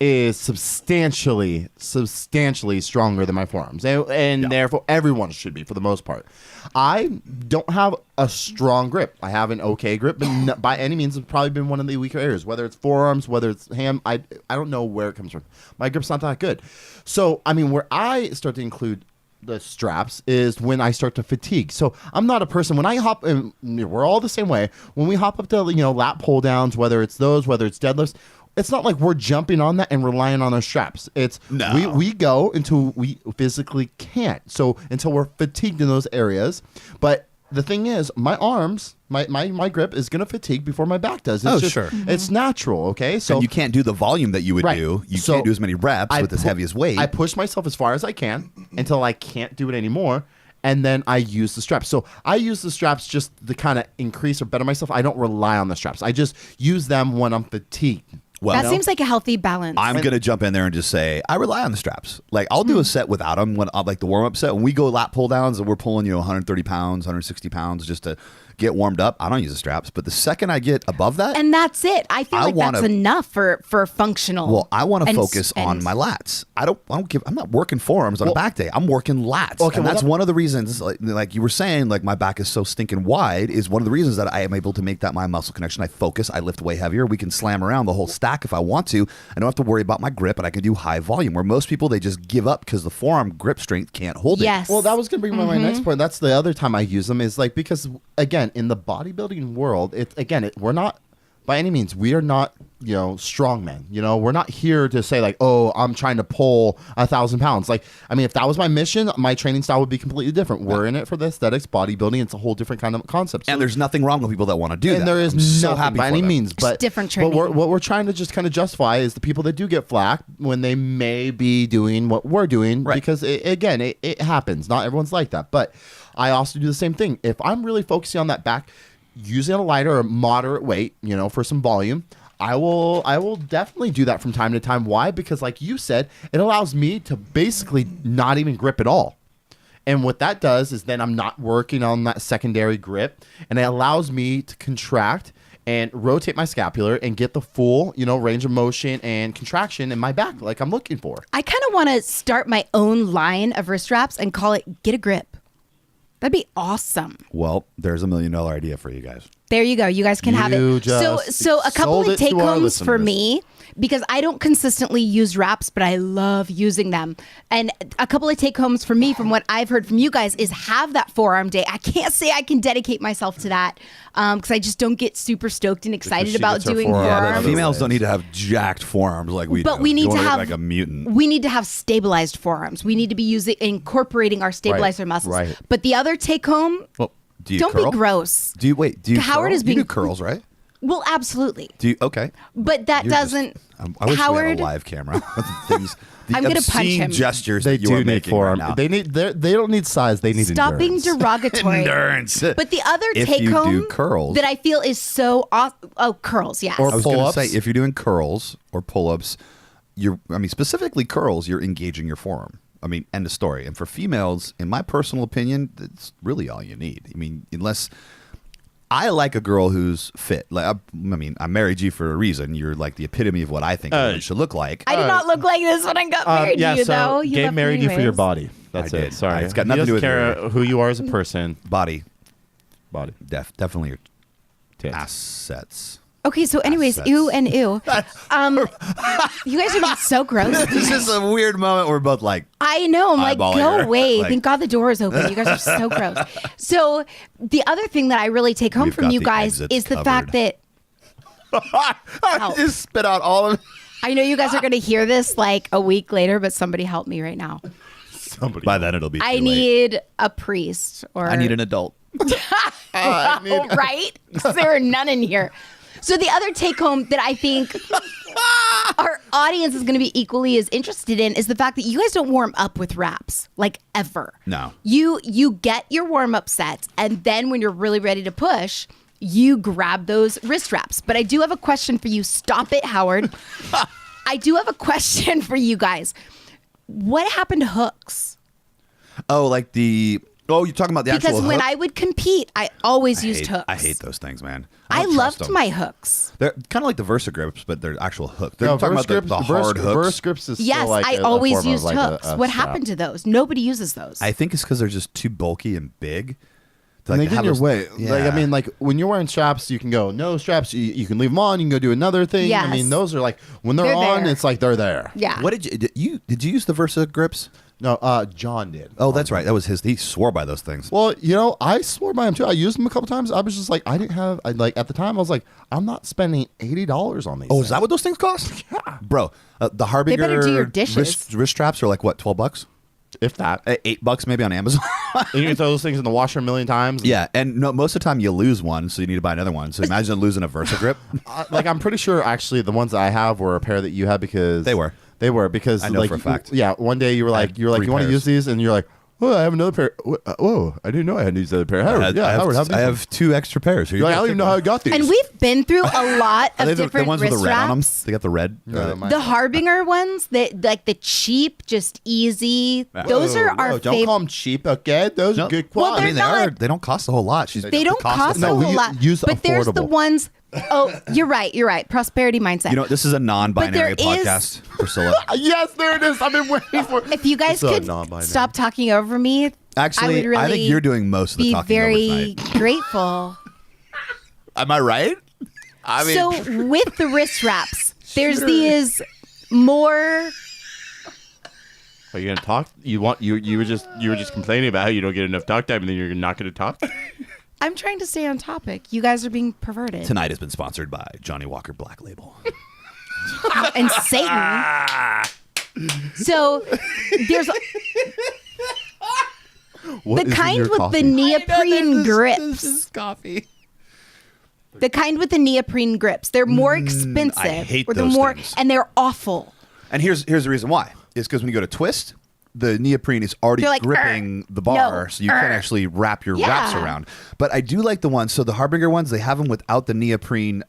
Speaker 3: is substantially stronger than my forearms, and therefore everyone should be for the most part. I don't have a strong grip. I have an okay grip, but by any means, it's probably been one of the weaker areas. Whether it's forearms, whether it's ham, I don't know where it comes from. My grip's not that good. So I mean, where I start to include the straps is when I start to fatigue. So I'm not a person when I hop, and we're all the same way. When we hop up to lat pull downs, whether it's deadlifts. It's not like we're jumping on that and relying on our straps. It's we go until we physically can't. So until we're fatigued in those areas. But the thing is, my arms, my grip is going to fatigue before my back does. It's
Speaker 2: sure.
Speaker 3: It's natural, okay? So
Speaker 2: and you can't do the volume that you would do. You can't do as many reps with as heavy as weight.
Speaker 3: I push myself as far as I can until I can't do it anymore. And then I use the straps. So I use the straps just to kind of increase or better myself. I don't rely on the straps. I just use them when I'm fatigued.
Speaker 2: Well,
Speaker 4: that seems like a healthy balance.
Speaker 2: I'm going to jump in there and just say, I rely on the straps. Like, I'll do a set without them, like the warm-up set. When we go lat pull-downs and we're pulling, 130 pounds, 160 pounds just to get warmed up, I don't use the straps. But the second I get above that...
Speaker 4: And that's it. I feel like that's enough for functional.
Speaker 2: Well, I want to focus on my lats. I'm not working forearms on a back day. I'm working lats. Okay, and that's one of the reasons, like you were saying, like my back is so stinking wide, is one of the reasons that I am able to make that my muscle connection. I focus, I lift way heavier. We can slam around the whole stack if I want to. I don't have to worry about my grip, and I can do high volume, where most people, they just give up because the forearm grip strength can't hold it.
Speaker 4: Yes.
Speaker 3: Well, that was going to bring me to my next point. That's the other time I use them is like, because again, in the bodybuilding world, we're not, by any means, we are not, strong men. We're not here to say like, oh, I'm trying to pull 1,000 pounds. Like, I mean, if that was my mission, my training style would be completely different. We're in it for the aesthetics, bodybuilding. It's a whole different kind of concept.
Speaker 2: And there's nothing wrong with people that want to do that.
Speaker 3: And there is nothing by any means. But
Speaker 4: different training.
Speaker 3: What we're trying to just kind of justify is the people that do get flack when they may be doing what we're doing. Right. Because, it happens. Not everyone's like that. But I also do the same thing. If I'm really focusing on that back, using a lighter or moderate weight, for some volume, I will definitely do that from time to time. Why? Because like you said, it allows me to basically not even grip at all. And what that does is then I'm not working on that secondary grip, and it allows me to contract and rotate my scapular and get the full, range of motion and contraction in my back like I'm looking for.
Speaker 4: I kind of want to start my own line of wrist wraps and call it Get a Grip. That'd be awesome.
Speaker 2: Well, there's $1 million idea for you guys.
Speaker 4: There you go. You guys can have it. So a couple of take homes for me, because I don't consistently use wraps, but I love using them. And a couple of take homes for me from what I've heard from you guys is have that forearm day. I can't say I can dedicate myself to that because I just don't get super stoked and excited about doing forearms.
Speaker 2: Females don't need to have jacked forearms like we do.
Speaker 4: But we need to have
Speaker 2: like a mutant.
Speaker 4: We need to have stabilized forearms. We need to be incorporating our stabilizer muscles.
Speaker 3: Right.
Speaker 4: But the other take home, don't be gross.
Speaker 2: Do you
Speaker 4: Howard
Speaker 2: curl?
Speaker 4: is being
Speaker 2: You do curls, right?
Speaker 4: Well, absolutely.
Speaker 2: Okay.
Speaker 4: But that doesn't.
Speaker 2: I wish
Speaker 4: Howard,
Speaker 2: we had a live camera.
Speaker 4: I'm going to punch him.
Speaker 2: Gestures
Speaker 3: They
Speaker 2: that you are
Speaker 3: do need
Speaker 2: making
Speaker 3: forearm.
Speaker 2: right now.
Speaker 3: They don't need size. They need
Speaker 4: Stop being
Speaker 3: endurance.
Speaker 4: derogatory.
Speaker 2: Endurance.
Speaker 4: But the other
Speaker 2: If
Speaker 4: take
Speaker 2: you
Speaker 4: home
Speaker 2: do curls,
Speaker 4: that I feel is so awesome. Oh, curls, yes.
Speaker 3: Or
Speaker 2: I was going to
Speaker 3: pull-ups.
Speaker 2: say, if you're doing curls or pull-ups, specifically curls, you're engaging your forearm. End of story. And for females, in my personal opinion, that's really all you need. Unless I like a girl who's fit. Like, I married you for a reason. You're like the epitome of what I think a woman should look like.
Speaker 4: I did not look like this when I got married to you, though. You
Speaker 3: Gabe
Speaker 4: left me
Speaker 3: married you for your
Speaker 4: anyways.
Speaker 3: body. That's
Speaker 2: I
Speaker 3: it.
Speaker 2: did.
Speaker 3: Sorry.
Speaker 2: It's got nothing to do with
Speaker 3: He doesn't care
Speaker 2: your-
Speaker 3: who you are as a person.
Speaker 2: Body. Definitely your
Speaker 3: Tits.
Speaker 2: assets.
Speaker 4: Okay, so anyways,
Speaker 2: Assets.
Speaker 4: ew and ew. You guys are being so gross.
Speaker 2: This is a weird moment. We're both like,
Speaker 4: I know. I'm like,
Speaker 2: Eyeballing
Speaker 4: go
Speaker 2: her.
Speaker 4: away.
Speaker 2: Like-
Speaker 4: Thank God the door is open. You guys are so gross. So the other thing that I really take home
Speaker 2: We've
Speaker 4: from
Speaker 2: got
Speaker 4: you
Speaker 2: the
Speaker 4: guys
Speaker 2: exits
Speaker 4: is the
Speaker 2: covered.
Speaker 4: fact that
Speaker 2: I just spit out all of it.
Speaker 4: I know you guys are going to hear this like a week later, but somebody help me right now.
Speaker 2: By then it'll be too
Speaker 4: I
Speaker 2: late.
Speaker 4: need a priest or
Speaker 2: I need an adult.
Speaker 4: right? There are none in here. So the other take home that I think our audience is going to be equally as interested in is the fact that you guys don't warm up with wraps like ever.
Speaker 2: No.
Speaker 4: You get your warm up sets, and then when you're really ready to push, you grab those wrist wraps. But I do have a question for you. Stop it, Howard. I do have a question for you guys. What happened to hooks?
Speaker 2: Oh, like the... Oh, you're talking about the actual
Speaker 4: Because when
Speaker 2: hook?
Speaker 4: I would compete, I always used hooks.
Speaker 2: I hate those things, man.
Speaker 4: I
Speaker 2: don't trust
Speaker 4: loved
Speaker 2: them.
Speaker 4: my hooks.
Speaker 2: They're kind of like the Versa grips, but they're actual hooks. They're
Speaker 3: No,
Speaker 2: talking
Speaker 3: Verse
Speaker 2: about
Speaker 3: grips,
Speaker 2: the hard hooks.
Speaker 3: Verse grips is
Speaker 4: Yes,
Speaker 3: still like
Speaker 4: I
Speaker 3: a
Speaker 4: always
Speaker 3: form of
Speaker 4: used
Speaker 3: like
Speaker 4: hooks.
Speaker 3: a
Speaker 4: What
Speaker 3: strap.
Speaker 4: happened to those? Nobody uses those.
Speaker 2: I think it's because they're just too bulky and big. to,
Speaker 3: And
Speaker 2: like,
Speaker 3: they get
Speaker 2: have
Speaker 3: in your
Speaker 2: those-
Speaker 3: way.
Speaker 2: Yeah.
Speaker 3: Like, I mean, like when you're wearing straps, you can go no straps. You can leave them on. You can go do another thing.
Speaker 4: Yes.
Speaker 3: I mean, those are like when they're on,
Speaker 4: there.
Speaker 3: it's like they're there.
Speaker 4: yeah.
Speaker 2: What did you use the Versa grips?
Speaker 3: No, John did.
Speaker 2: Oh, that's right. That was his. He swore by those things.
Speaker 3: Well, I swore by him too. I used them a couple times. I was just like, I didn't have. Like at the time, I was like, I'm not spending $80 on these.
Speaker 2: Oh,
Speaker 3: things.
Speaker 2: is that what those things cost? Yeah, bro. The Harbinger
Speaker 4: better do your dishes.
Speaker 2: wrist straps are like what, $12?
Speaker 3: If that,
Speaker 2: $8 maybe on Amazon.
Speaker 3: and you can throw those things in the washer a million times.
Speaker 2: Yeah, and no, most of the time you lose one, so you need to buy another one. So imagine losing a Versa grip.
Speaker 3: Like I'm pretty sure actually the ones that I have were a pair that you had because
Speaker 2: They were.
Speaker 3: because
Speaker 2: I know
Speaker 3: like
Speaker 2: for a fact.
Speaker 3: Yeah, one day you were like
Speaker 2: had
Speaker 3: you
Speaker 2: 3
Speaker 3: want to
Speaker 2: pairs.
Speaker 3: use these and you're like, oh, I have another pair. Whoa, I didn't know I had these other pair. Howard,
Speaker 2: I have 2 extra pairs. Here you
Speaker 3: You're like,
Speaker 2: go.
Speaker 3: I don't even know how I got these.
Speaker 4: And we've been through a lot
Speaker 2: Are
Speaker 4: of
Speaker 2: they the
Speaker 4: different
Speaker 2: ones with
Speaker 4: wrist
Speaker 2: the red on them?
Speaker 4: wraps.
Speaker 2: They got the red.
Speaker 3: No, mine-
Speaker 4: The Harbinger ones, that like the cheap, just easy. Those are our
Speaker 3: Whoa, don't
Speaker 4: favorite.
Speaker 3: call them cheap, okay? Those
Speaker 2: No.
Speaker 3: are good
Speaker 4: Well,
Speaker 3: quality.
Speaker 2: I mean,
Speaker 4: they're not-
Speaker 2: they don't cost a whole lot.
Speaker 4: They don't cost
Speaker 3: No,
Speaker 4: a
Speaker 3: we
Speaker 4: whole lot.
Speaker 3: use
Speaker 4: but there's the
Speaker 3: affordable.
Speaker 4: ones. Oh, you're right. You're right. Prosperity mindset.
Speaker 2: You know, this is a non-binary
Speaker 4: But there is-
Speaker 2: podcast, Priscilla.
Speaker 3: Yes, there it is. I've been waiting for.
Speaker 4: if you guys
Speaker 3: It's a
Speaker 4: could
Speaker 3: non-binary.
Speaker 4: stop talking over me,
Speaker 2: Actually,
Speaker 4: I would really
Speaker 2: think you're doing most of the
Speaker 4: be
Speaker 2: talking over
Speaker 4: very
Speaker 2: tonight.
Speaker 4: grateful.
Speaker 2: Am I right? I mean,
Speaker 4: So with the wrist wraps, there's these more.
Speaker 3: Are you gonna talk? You were just complaining about how you don't get enough talk time, and then you're not gonna talk.
Speaker 4: I'm trying to stay on topic. You guys are being perverted.
Speaker 2: tonight has been sponsored by Johnny Walker Black Label.
Speaker 4: And Satan. So there's
Speaker 3: What
Speaker 4: the
Speaker 3: is in
Speaker 4: kind
Speaker 3: your
Speaker 4: with
Speaker 3: coffee?
Speaker 4: the neoprene grips.
Speaker 2: This is coffee.
Speaker 4: The kind with the neoprene grips. They're more expensive.
Speaker 2: I hate
Speaker 4: or they're
Speaker 2: those
Speaker 4: more,
Speaker 2: things.
Speaker 4: and they're awful.
Speaker 2: And here's the reason why. It's because when you go to twist, the neoprene is already
Speaker 4: They're like,
Speaker 2: gripping the bar,
Speaker 4: no,
Speaker 2: so you can't actually wrap your wraps
Speaker 4: Yeah.
Speaker 2: around. But I do like the ones. So the Harbinger ones, they have them without the neoprene.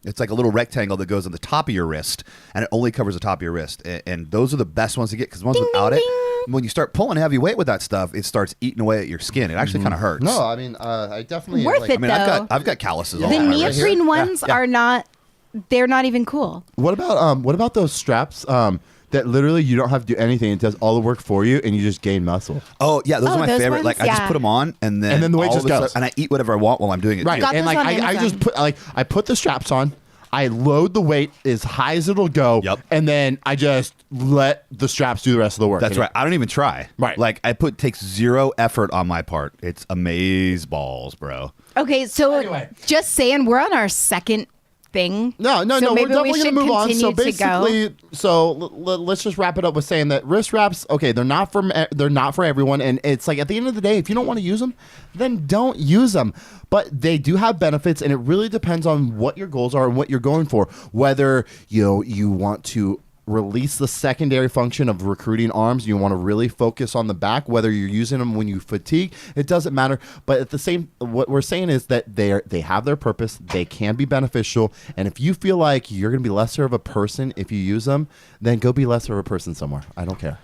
Speaker 2: It's like a little rectangle that goes on the top of your wrist, and it only covers the top of your wrist. And those are the best ones to get because ones without it, when you start pulling heavy weight with that stuff, it starts eating away at your skin. It actually kind of hurts.
Speaker 3: No, I mean, I definitely
Speaker 4: Worth
Speaker 3: like,
Speaker 4: it.
Speaker 2: I mean,
Speaker 4: though.
Speaker 2: I've got calluses. all
Speaker 4: The
Speaker 2: over my wrist.
Speaker 4: neoprene
Speaker 2: Yeah,
Speaker 4: ones
Speaker 2: yeah.
Speaker 4: are not. They're not even cool.
Speaker 3: What about those straps? That literally you don't have to do anything. It does all the work for you, and you just gain muscle.
Speaker 2: Oh yeah, those
Speaker 4: Oh,
Speaker 2: are my
Speaker 4: those
Speaker 2: favorite.
Speaker 4: ones?
Speaker 2: Like I just
Speaker 4: Yeah.
Speaker 2: put them on, and then
Speaker 3: the weight
Speaker 2: all
Speaker 3: just
Speaker 2: of a
Speaker 3: goes.
Speaker 2: sudden- and I eat whatever I want while I'm doing it.
Speaker 3: Right,
Speaker 2: too.
Speaker 4: Got
Speaker 3: and
Speaker 4: those
Speaker 3: like
Speaker 4: on
Speaker 3: I
Speaker 4: Amazon.
Speaker 3: just put I put the straps on. I load the weight as high as it'll go,
Speaker 2: Yep.
Speaker 3: and then I just let the straps do the rest of the work.
Speaker 2: That's
Speaker 3: And
Speaker 2: right. I don't even try.
Speaker 3: Right.
Speaker 2: Like takes 0 effort on my part. It's amaze balls, bro.
Speaker 4: Okay, so
Speaker 3: Anyway.
Speaker 4: just saying, we're on our second thing.
Speaker 3: No,
Speaker 4: So
Speaker 3: we're
Speaker 4: maybe
Speaker 3: definitely
Speaker 4: we
Speaker 3: going to
Speaker 4: should
Speaker 3: move on. So
Speaker 4: continue to go.
Speaker 3: basically, let's just wrap it up with saying that wrist wraps, okay, they're not for everyone, and it's like at the end of the day, if you don't want to use them, then don't use them. But they do have benefits, and it really depends on what your goals are and what you're going for. Whether you want to release the secondary function of recruiting arms, you want to really focus on the back, whether you're using them when you fatigue, it doesn't matter. But at the same, what we're saying is that they have their purpose, they can be beneficial, and if you feel like you're going to be lesser of a person if you use them, then go be lesser of a person somewhere. I don't care.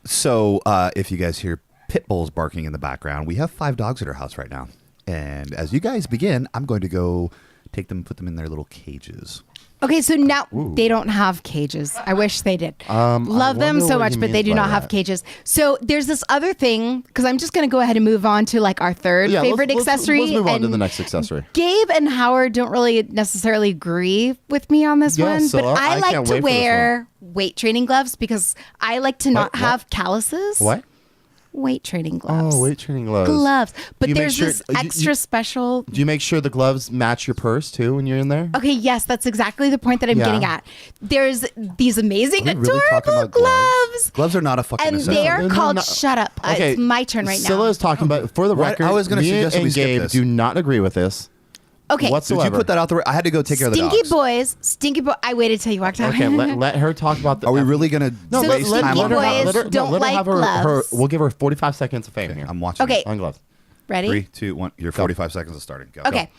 Speaker 2: So if you guys hear pit bulls barking in the background, we have 5 dogs at our house right now. And as you guys begin, I'm going to go take them, put them in their little cages.
Speaker 4: Okay, so now they don't have cages. I wish they did. Love them
Speaker 3: wonder
Speaker 4: so
Speaker 3: what
Speaker 4: much,
Speaker 3: he
Speaker 4: but they
Speaker 3: means
Speaker 4: do
Speaker 3: by
Speaker 4: not have
Speaker 3: that.
Speaker 4: cages. So there's this other thing, because I'm just going to go ahead and move on to like our third favorite accessory.
Speaker 3: Let's move on to
Speaker 4: and
Speaker 3: the next accessory.
Speaker 4: Gabe and Howard don't really necessarily agree with me on this
Speaker 3: Yeah,
Speaker 4: one,
Speaker 3: so
Speaker 4: but
Speaker 3: I
Speaker 4: I like
Speaker 3: can't
Speaker 4: to
Speaker 3: wait for this
Speaker 4: wear weight training gloves because I like to not
Speaker 3: What?
Speaker 4: have calluses.
Speaker 3: What?
Speaker 4: weight training gloves.
Speaker 3: Oh, weight training gloves.
Speaker 4: Gloves. But
Speaker 3: You make
Speaker 4: there's
Speaker 3: sure-
Speaker 4: this
Speaker 3: you-
Speaker 4: extra special.
Speaker 3: Do you make sure the gloves match your purse too when you're in there?
Speaker 4: Okay, yes, that's exactly the point that I'm
Speaker 3: Yeah.
Speaker 4: getting at. There's these amazing,
Speaker 2: Are we really talking
Speaker 4: adorable
Speaker 2: about gloves? Gloves are not a fucking
Speaker 4: And
Speaker 2: necessity.
Speaker 4: they are
Speaker 3: No,
Speaker 4: called
Speaker 3: no.
Speaker 4: Shut Up.
Speaker 3: Okay,
Speaker 4: It's my turn right
Speaker 3: Priscilla
Speaker 4: now.
Speaker 3: is talking about, for the
Speaker 2: What?
Speaker 3: record,
Speaker 2: I was gonna
Speaker 3: me
Speaker 2: suggest
Speaker 3: and
Speaker 2: we skip
Speaker 3: Gabe
Speaker 2: this.
Speaker 3: do not agree with this
Speaker 4: Okay.
Speaker 3: whatsoever.
Speaker 2: Did you put that out there? I had to go take care of the
Speaker 4: Stinky
Speaker 2: dogs.
Speaker 4: boys. I waited till you walked out.
Speaker 3: Okay, let her talk about the.
Speaker 2: Are we really gonna
Speaker 3: No,
Speaker 4: So
Speaker 2: waste
Speaker 4: let-
Speaker 2: time
Speaker 4: Stinky
Speaker 2: on
Speaker 4: boys
Speaker 2: gloves?
Speaker 4: don't
Speaker 3: let her
Speaker 4: like
Speaker 3: have her.
Speaker 4: gloves.
Speaker 3: We'll give her 45 seconds of fame here.
Speaker 2: I'm watching.
Speaker 4: Okay.
Speaker 3: On gloves.
Speaker 4: Ready?
Speaker 2: 3, 2, 1. Your 45 seconds is starting. Go.
Speaker 4: Okay.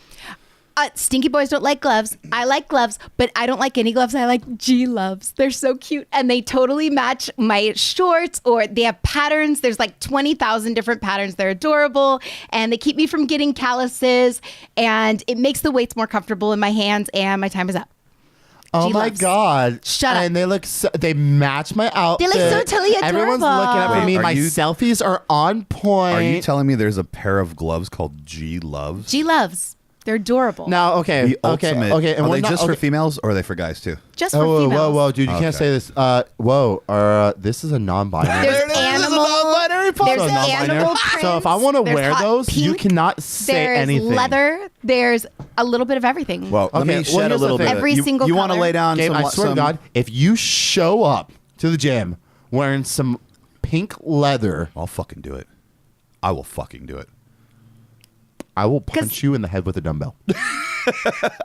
Speaker 4: Stinky boys don't like gloves. I like gloves, but I don't like any gloves. I like G-Loves. They're so cute, and they totally match my shorts, or they have patterns. There's like 20,000 different patterns. They're adorable, and they keep me from getting calluses, and it makes the weights more comfortable in my hands, and my time is up.
Speaker 3: Oh my
Speaker 4: G-Loves.
Speaker 3: God!
Speaker 4: Shut up.
Speaker 3: And they look. They match my outfit.
Speaker 4: look so totally
Speaker 3: Everyone's
Speaker 4: adorable.
Speaker 3: looking up at
Speaker 2: Wait,
Speaker 3: me.
Speaker 2: are
Speaker 3: My
Speaker 2: you-
Speaker 3: selfies are on point.
Speaker 2: Are you telling me there's a pair of gloves called G-Loves?
Speaker 4: G-Loves. They're adorable.
Speaker 3: Now, okay,
Speaker 2: The
Speaker 3: okay,
Speaker 2: ultimate.
Speaker 3: okay. And
Speaker 2: Are
Speaker 3: we're
Speaker 2: they
Speaker 3: not,
Speaker 2: just for
Speaker 3: okay.
Speaker 2: females or are they for guys too?
Speaker 4: Just for
Speaker 3: Oh, whoa,
Speaker 4: females.
Speaker 3: whoa, dude! You
Speaker 2: Okay.
Speaker 3: can't say this. Whoa, this is a non-binary.
Speaker 4: There's animal. There's
Speaker 3: So non-binary.
Speaker 4: animal
Speaker 3: So if I
Speaker 4: prints,
Speaker 3: want to
Speaker 4: there's
Speaker 3: wear
Speaker 4: hot
Speaker 3: those, you
Speaker 4: pink,
Speaker 3: cannot say
Speaker 4: There's
Speaker 3: anything.
Speaker 4: leather. There's a little bit of everything.
Speaker 2: Well, let
Speaker 3: Okay,
Speaker 2: me
Speaker 3: well,
Speaker 2: shed a
Speaker 3: here's the
Speaker 2: little
Speaker 3: thing.
Speaker 2: bit.
Speaker 4: Every
Speaker 2: you,
Speaker 4: single
Speaker 2: You want to
Speaker 4: color.
Speaker 2: lay down
Speaker 3: Gabe,
Speaker 2: some.
Speaker 3: I swear
Speaker 2: some,
Speaker 3: to God, if you show up to the gym wearing some pink leather,
Speaker 2: I'll fucking do it. I will fucking do it.
Speaker 3: I will punch you in the head with a dumbbell.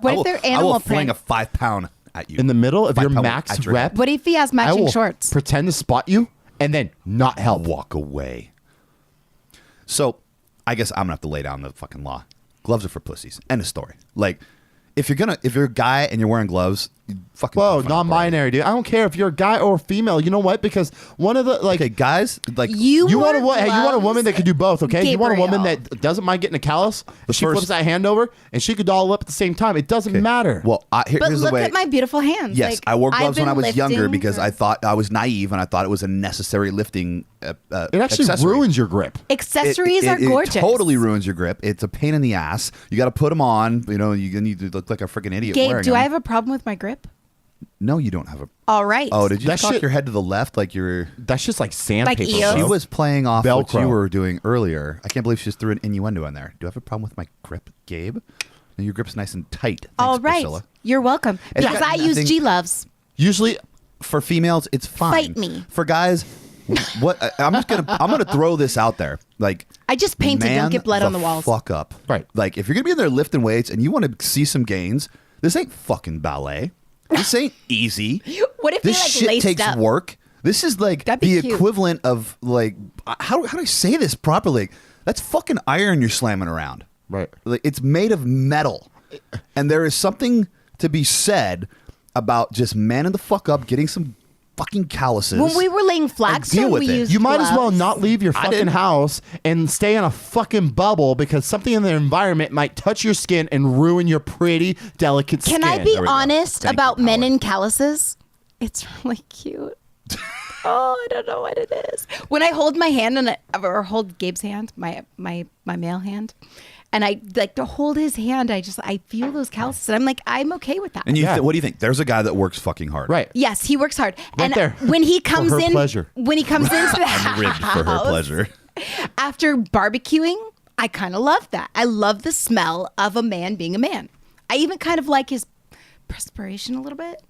Speaker 4: What if they're animal
Speaker 2: I will fling
Speaker 4: print?
Speaker 2: a 5 pound at you.
Speaker 3: In the middle of your
Speaker 2: 5 pound
Speaker 3: max
Speaker 2: at your
Speaker 3: rep,
Speaker 2: head.
Speaker 4: What if he has
Speaker 3: I
Speaker 4: matching
Speaker 3: will
Speaker 4: shorts?
Speaker 3: pretend to spot you and then not help.
Speaker 2: Walk away. So, I guess I'm gonna have to lay down the fucking law. Gloves are for pussies. End of story. Like, if you're a guy and you're wearing gloves, you fucking.
Speaker 3: Whoa,
Speaker 2: fucking
Speaker 3: non-binary, dude. I don't care if you're a guy or a female. You know what? Because one of the like.
Speaker 2: Okay, guys, like
Speaker 3: You want
Speaker 4: wore
Speaker 3: hey, you want a woman
Speaker 4: gloves,
Speaker 3: that can do both, okay? You want a woman
Speaker 4: Gabriel.
Speaker 3: that doesn't mind getting a callus. She
Speaker 2: first-
Speaker 3: flips that hand over and she could doll up at the same time. It doesn't
Speaker 2: Okay.
Speaker 3: matter.
Speaker 2: Well,
Speaker 4: But
Speaker 2: here's
Speaker 4: look
Speaker 2: the way.
Speaker 4: at my beautiful hands.
Speaker 2: Yes,
Speaker 4: Like,
Speaker 2: I wore
Speaker 4: I've
Speaker 2: gloves when
Speaker 4: been
Speaker 2: I was younger
Speaker 4: lifting
Speaker 2: because
Speaker 4: for-
Speaker 2: I thought I was naive and I thought it was a necessary lifting.
Speaker 3: it actually
Speaker 2: accessory.
Speaker 3: ruins your grip.
Speaker 4: accessories are
Speaker 2: It
Speaker 4: gorgeous.
Speaker 2: totally ruins your grip. It's a pain in the ass. You got to put them on. You know, you need to look like a freaking idiot.
Speaker 4: Gabe,
Speaker 2: wearing
Speaker 4: do
Speaker 2: them.
Speaker 4: I have a problem with my grip?
Speaker 2: No, you don't have a.
Speaker 4: All right.
Speaker 2: Oh, did you
Speaker 3: That
Speaker 2: cock
Speaker 3: shit-
Speaker 2: your head to the left like you're?
Speaker 3: That's just like sandpaper.
Speaker 4: Like EOS?
Speaker 2: She
Speaker 3: bro.
Speaker 2: was playing off what
Speaker 3: Velcro.
Speaker 2: you were doing earlier. I can't believe she just threw an innuendo in there. Do I have a problem with my grip, Gabe? No, your grip's nice and tight. Thanks,
Speaker 4: All right.
Speaker 2: Priscilla.
Speaker 4: You're welcome.
Speaker 2: It's
Speaker 4: Because
Speaker 2: got
Speaker 4: I use
Speaker 2: nothing-
Speaker 4: G-Loves.
Speaker 2: Usually, for females, it's fine.
Speaker 4: Fight me.
Speaker 2: For guys, what I'm gonna throw this out there. Like,
Speaker 4: I just painted.
Speaker 2: man
Speaker 4: Don't get blood on the walls.
Speaker 2: Fuck up.
Speaker 3: Right.
Speaker 2: Like, if you're gonna be in there lifting weights and you want to see some gains, this ain't fucking ballet. This ain't easy.
Speaker 4: What if
Speaker 2: This
Speaker 4: they like
Speaker 2: shit
Speaker 4: laced
Speaker 2: takes
Speaker 4: up?
Speaker 2: work. This is like
Speaker 4: That'd be
Speaker 2: the
Speaker 4: cute.
Speaker 2: equivalent of like how do I say this properly? That's fucking iron you're slamming around.
Speaker 3: Right.
Speaker 2: Like, it's made of metal, and there is something to be said about just manning the fuck up, getting some fucking calluses.
Speaker 4: When we were laying
Speaker 2: deal
Speaker 4: flagstone,
Speaker 2: with
Speaker 4: we
Speaker 2: it.
Speaker 4: used
Speaker 3: You might as well
Speaker 4: gloves.
Speaker 3: not leave your fucking
Speaker 2: didn't.
Speaker 3: house and stay in a fucking bubble because something in the environment might touch your skin and ruin your pretty, delicate skin.
Speaker 4: Can I be
Speaker 2: There we go.
Speaker 4: honest
Speaker 2: Thank
Speaker 4: about
Speaker 2: you,
Speaker 4: men
Speaker 2: Howard.
Speaker 4: in calluses? It's really cute. Oh, I don't know what it is. When I hold my hand or hold Gabe's hand, my male hand, and I like to hold his hand, I feel those calluses, and I'm like, I'm okay with that.
Speaker 2: And you,
Speaker 3: Yeah.
Speaker 2: what do you think? There's a guy that works fucking hard.
Speaker 3: Right.
Speaker 4: Yes, he works hard. And
Speaker 3: there.
Speaker 4: when he comes
Speaker 3: her
Speaker 4: in,
Speaker 3: pleasure.
Speaker 4: when he comes into the
Speaker 2: I'm ribbed for her
Speaker 4: house
Speaker 2: pleasure.
Speaker 4: after barbecuing, I kind of love that. I love the smell of a man being a man. I even kind of like his perspiration a little bit.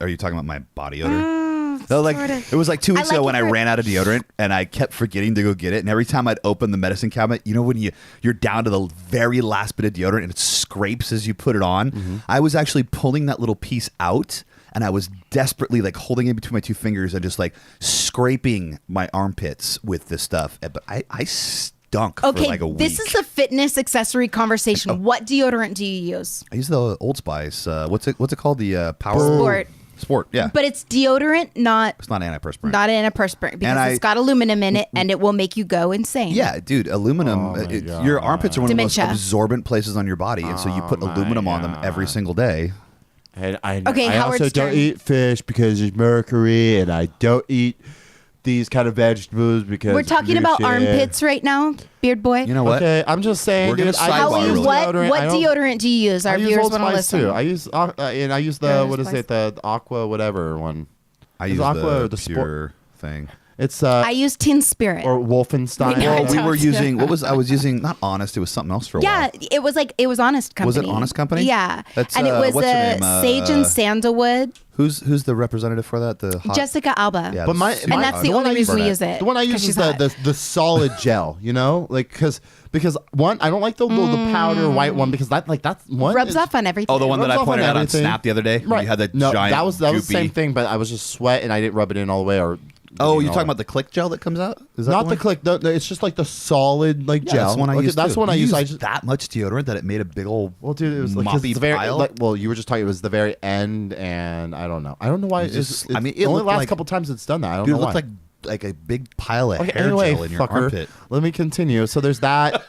Speaker 2: Are you talking about my body odor? No, like
Speaker 4: sorta.
Speaker 2: it was like 2 weeks
Speaker 4: I like
Speaker 2: ago when
Speaker 4: it
Speaker 2: I
Speaker 4: for-
Speaker 2: ran out of deodorant and I kept forgetting to go get it. And every time I'd open the medicine cabinet, you know when you're down to the very last bit of deodorant and it scrapes as you put it on.
Speaker 3: Mm-hmm.
Speaker 2: I was actually pulling that little piece out and I was desperately like holding it between my two fingers and just like scraping my armpits with this stuff. But I stunk
Speaker 4: Okay,
Speaker 2: for like a week.
Speaker 4: this is a fitness accessory conversation. What deodorant do you use?
Speaker 2: I use the Old Spice. What's it called? The Power Sport. Yeah,
Speaker 4: But it's deodorant, not
Speaker 2: it's not antiperspirant.
Speaker 4: antiperspirant, because
Speaker 2: And
Speaker 4: it's got aluminum in it, and it will make you go insane.
Speaker 2: Yeah, dude, aluminum.
Speaker 3: Oh my God.
Speaker 2: Your armpits are one
Speaker 4: Dementia.
Speaker 2: of the most absorbent places on your body, and so you put
Speaker 3: my
Speaker 2: aluminum on them every single day.
Speaker 3: And I
Speaker 4: Okay,
Speaker 3: I
Speaker 4: Howard's
Speaker 3: also don't
Speaker 4: turn.
Speaker 3: eat fish because there's mercury, and I don't eat these kind of vegetables because
Speaker 4: We're
Speaker 3: of
Speaker 4: talking about
Speaker 3: pollution.
Speaker 4: armpits right now, Beard Boy.
Speaker 2: You know what?
Speaker 3: Okay, I'm just saying,
Speaker 2: We're gonna
Speaker 3: dude. I
Speaker 2: sidebar
Speaker 3: use
Speaker 2: really
Speaker 4: what
Speaker 3: deodorant.
Speaker 4: what
Speaker 3: I don't-
Speaker 4: deodorant do you use? Our
Speaker 3: I use
Speaker 4: viewers
Speaker 3: Old
Speaker 4: want to
Speaker 3: Spice
Speaker 4: listen.
Speaker 3: too. I use and I use the
Speaker 4: Old
Speaker 3: what is
Speaker 4: Spice.
Speaker 3: it, the Aqua whatever one.
Speaker 2: I
Speaker 3: Is
Speaker 2: use
Speaker 3: Aqua
Speaker 2: the
Speaker 3: the sport-
Speaker 2: pure thing.
Speaker 3: It's
Speaker 4: I use Teen Spirit.
Speaker 3: or Wolfenstein.
Speaker 4: Wait, no, I
Speaker 2: Well, we
Speaker 4: don't.
Speaker 2: were using I was using not Honest. It was something else for a while.
Speaker 4: Yeah, it was Honest Company.
Speaker 2: Was it Honest Company?
Speaker 4: Yeah,
Speaker 2: That's,
Speaker 4: and it was
Speaker 2: what's her name?
Speaker 4: Sage and Sandalwood,
Speaker 2: Who's the representative for that? The hot,
Speaker 4: Jessica Alba.
Speaker 2: Yeah,
Speaker 3: But my,
Speaker 2: super
Speaker 3: my
Speaker 4: And that's the
Speaker 3: one
Speaker 4: only
Speaker 3: I
Speaker 4: reason we
Speaker 3: use-
Speaker 4: use it,
Speaker 3: The one I
Speaker 4: 'cause
Speaker 3: use is
Speaker 4: she's
Speaker 3: the,
Speaker 4: hot.
Speaker 3: the solid gel. You know, like because one I don't like the powder white one because that's one
Speaker 4: rubs
Speaker 3: is-
Speaker 4: off on everything.
Speaker 2: Oh, the one that
Speaker 3: Rubs
Speaker 2: I
Speaker 3: off on
Speaker 2: pointed out on
Speaker 3: everything.
Speaker 2: Snap the other day.
Speaker 3: Right.
Speaker 2: You had that
Speaker 3: no,
Speaker 2: giant.
Speaker 3: that was the
Speaker 2: goopy-
Speaker 3: same thing, but I was just sweat and I didn't rub it in all the way. Or
Speaker 2: Oh,
Speaker 3: you
Speaker 2: you're
Speaker 3: know,
Speaker 2: talking about the click gel that comes out? Is that
Speaker 3: not
Speaker 2: the
Speaker 3: the click. No, it's just like the solid
Speaker 2: Yeah,
Speaker 3: gel.
Speaker 2: that's the one I
Speaker 3: Okay,
Speaker 2: used.
Speaker 3: That's
Speaker 2: too.
Speaker 3: the one I
Speaker 2: You
Speaker 3: use. I
Speaker 2: used
Speaker 3: just
Speaker 2: that much deodorant that it made a big old.
Speaker 3: well, dude, it was like 'cause
Speaker 2: moppy
Speaker 3: it's very
Speaker 2: pile?
Speaker 3: like. Well, you were just talking. It was the very end, and I don't know. I don't know why.
Speaker 2: You just-
Speaker 3: It's,
Speaker 2: I mean,
Speaker 3: the
Speaker 2: it
Speaker 3: only
Speaker 2: looked
Speaker 3: last
Speaker 2: like-
Speaker 3: couple times it's done that. I don't
Speaker 2: Dude, it
Speaker 3: know
Speaker 2: looked
Speaker 3: why.
Speaker 2: like a big pile of
Speaker 3: Okay,
Speaker 2: hair
Speaker 3: anyway,
Speaker 2: gel in your
Speaker 3: fucker,
Speaker 2: armpit.
Speaker 3: let me continue. So there's that.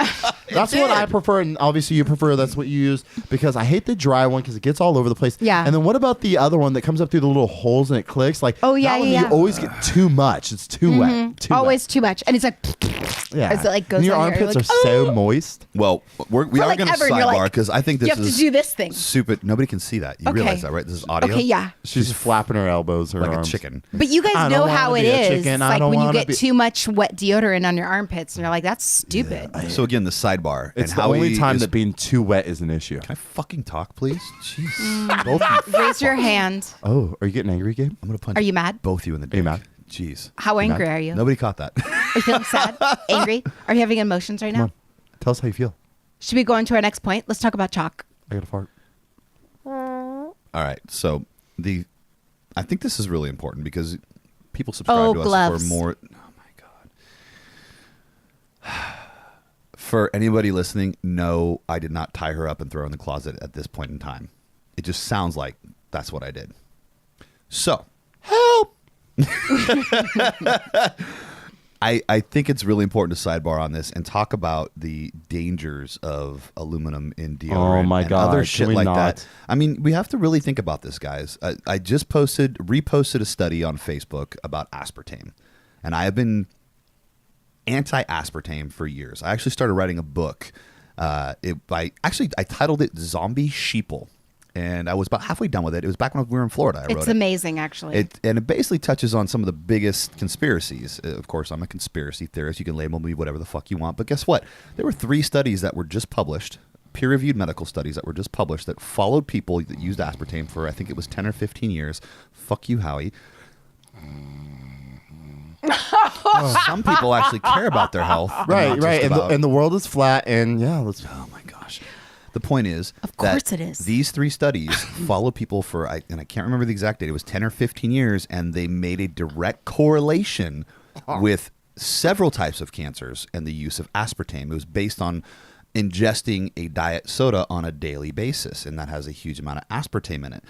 Speaker 3: That's what I prefer, and obviously you prefer. That's what you use because I hate the dry one because it gets all over the place.
Speaker 4: Yeah.
Speaker 3: And then what about the other one that comes up through the little holes and it clicks? Like
Speaker 4: Oh, yeah,
Speaker 3: that one
Speaker 4: yeah,
Speaker 3: you
Speaker 4: yeah.
Speaker 3: always get too much. It's too wet. Too
Speaker 4: Always too much, and it's like
Speaker 3: wet. Yeah.
Speaker 4: as it, like, goes
Speaker 3: and your
Speaker 4: on here,
Speaker 3: armpits
Speaker 4: you're
Speaker 3: are
Speaker 4: like,
Speaker 3: so moist.
Speaker 2: Well, we
Speaker 4: For,
Speaker 2: are
Speaker 4: like,
Speaker 2: going to
Speaker 4: ever, and you're
Speaker 2: sidebar
Speaker 4: like,
Speaker 2: because I think this
Speaker 4: you have
Speaker 2: is
Speaker 4: to do this thing.
Speaker 2: stupid. Nobody can see that. You
Speaker 4: Okay.
Speaker 2: realize that, right? This is audio.
Speaker 4: Okay, yeah.
Speaker 3: She's flapping her elbows, her
Speaker 2: Like
Speaker 3: arms.
Speaker 2: a chicken.
Speaker 4: But you
Speaker 3: I
Speaker 4: guys
Speaker 3: don't
Speaker 4: know
Speaker 3: wanna
Speaker 4: how it
Speaker 3: be a
Speaker 4: is.
Speaker 3: chicken. I
Speaker 4: Like
Speaker 3: don't
Speaker 4: when you
Speaker 3: wanna
Speaker 4: get
Speaker 3: be-
Speaker 4: too much wet deodorant on your armpits, and you're like, "That's stupid."
Speaker 2: So again, the sidebar.
Speaker 3: It's
Speaker 2: and
Speaker 3: the only
Speaker 2: Howie
Speaker 3: time
Speaker 2: is-
Speaker 3: that being too wet is an issue.
Speaker 2: Can I fucking talk, please? Jeez. Both of you.
Speaker 4: Raise your hand.
Speaker 3: Oh, are you getting angry, Gabe?
Speaker 2: I'm gonna punch.
Speaker 4: Are you mad?
Speaker 2: Both you in the dick.
Speaker 3: Are you mad?
Speaker 2: Jeez.
Speaker 4: How
Speaker 3: You
Speaker 4: angry
Speaker 3: mad?
Speaker 4: are you?
Speaker 2: Nobody caught that.
Speaker 4: Are you feeling sad? Angry? Are you having emotions right
Speaker 3: Come
Speaker 4: now?
Speaker 3: on. Tell us how you feel.
Speaker 4: Should we go on to our next point? Let's talk about chalk.
Speaker 3: I got a fart.
Speaker 2: All right. So I think this is really important because people subscribe to us
Speaker 4: gloves.
Speaker 2: for more. Oh my god. For anybody listening, no, I did not tie her up and throw her in the closet at this point in time. It just sounds like that's what I did. So
Speaker 3: Help!
Speaker 2: I think it's really important to sidebar on this and talk about the dangers of aluminum in deodorant
Speaker 3: Oh my
Speaker 2: and
Speaker 3: God,
Speaker 2: other
Speaker 3: can
Speaker 2: shit
Speaker 3: we
Speaker 2: like
Speaker 3: not?
Speaker 2: that. I mean, we have to really think about this, guys. I just reposted a study on Facebook about aspartame, and I have been anti-aspartame for years. I actually started writing a book. I titled it "Zombie Sheeple," and I was about halfway done with it. It was back when we were in Florida. I wrote
Speaker 4: It's
Speaker 2: it.
Speaker 4: amazing, actually.
Speaker 2: It basically touches on some of the biggest conspiracies. Of course, I'm a conspiracy theorist. You can label me whatever the fuck you want. But guess what? There were 3 studies that were just published, peer-reviewed medical studies that were just published that followed people that used aspartame for, I think it was 10 or 15 years. Fuck you, Howie. Some people actually care about their health.
Speaker 3: Right,
Speaker 2: not
Speaker 3: right.
Speaker 2: just about-
Speaker 3: And the world is flat, and yeah, let's.
Speaker 2: Oh my gosh. The point is,
Speaker 4: Of course
Speaker 2: that
Speaker 4: it is.
Speaker 2: These 3 studies follow people for, and I can't remember the exact date. It was 10 or 15 years, and they made a direct correlation with several types of cancers and the use of aspartame. It was based on ingesting a diet soda on a daily basis, and that has a huge amount of aspartame in it.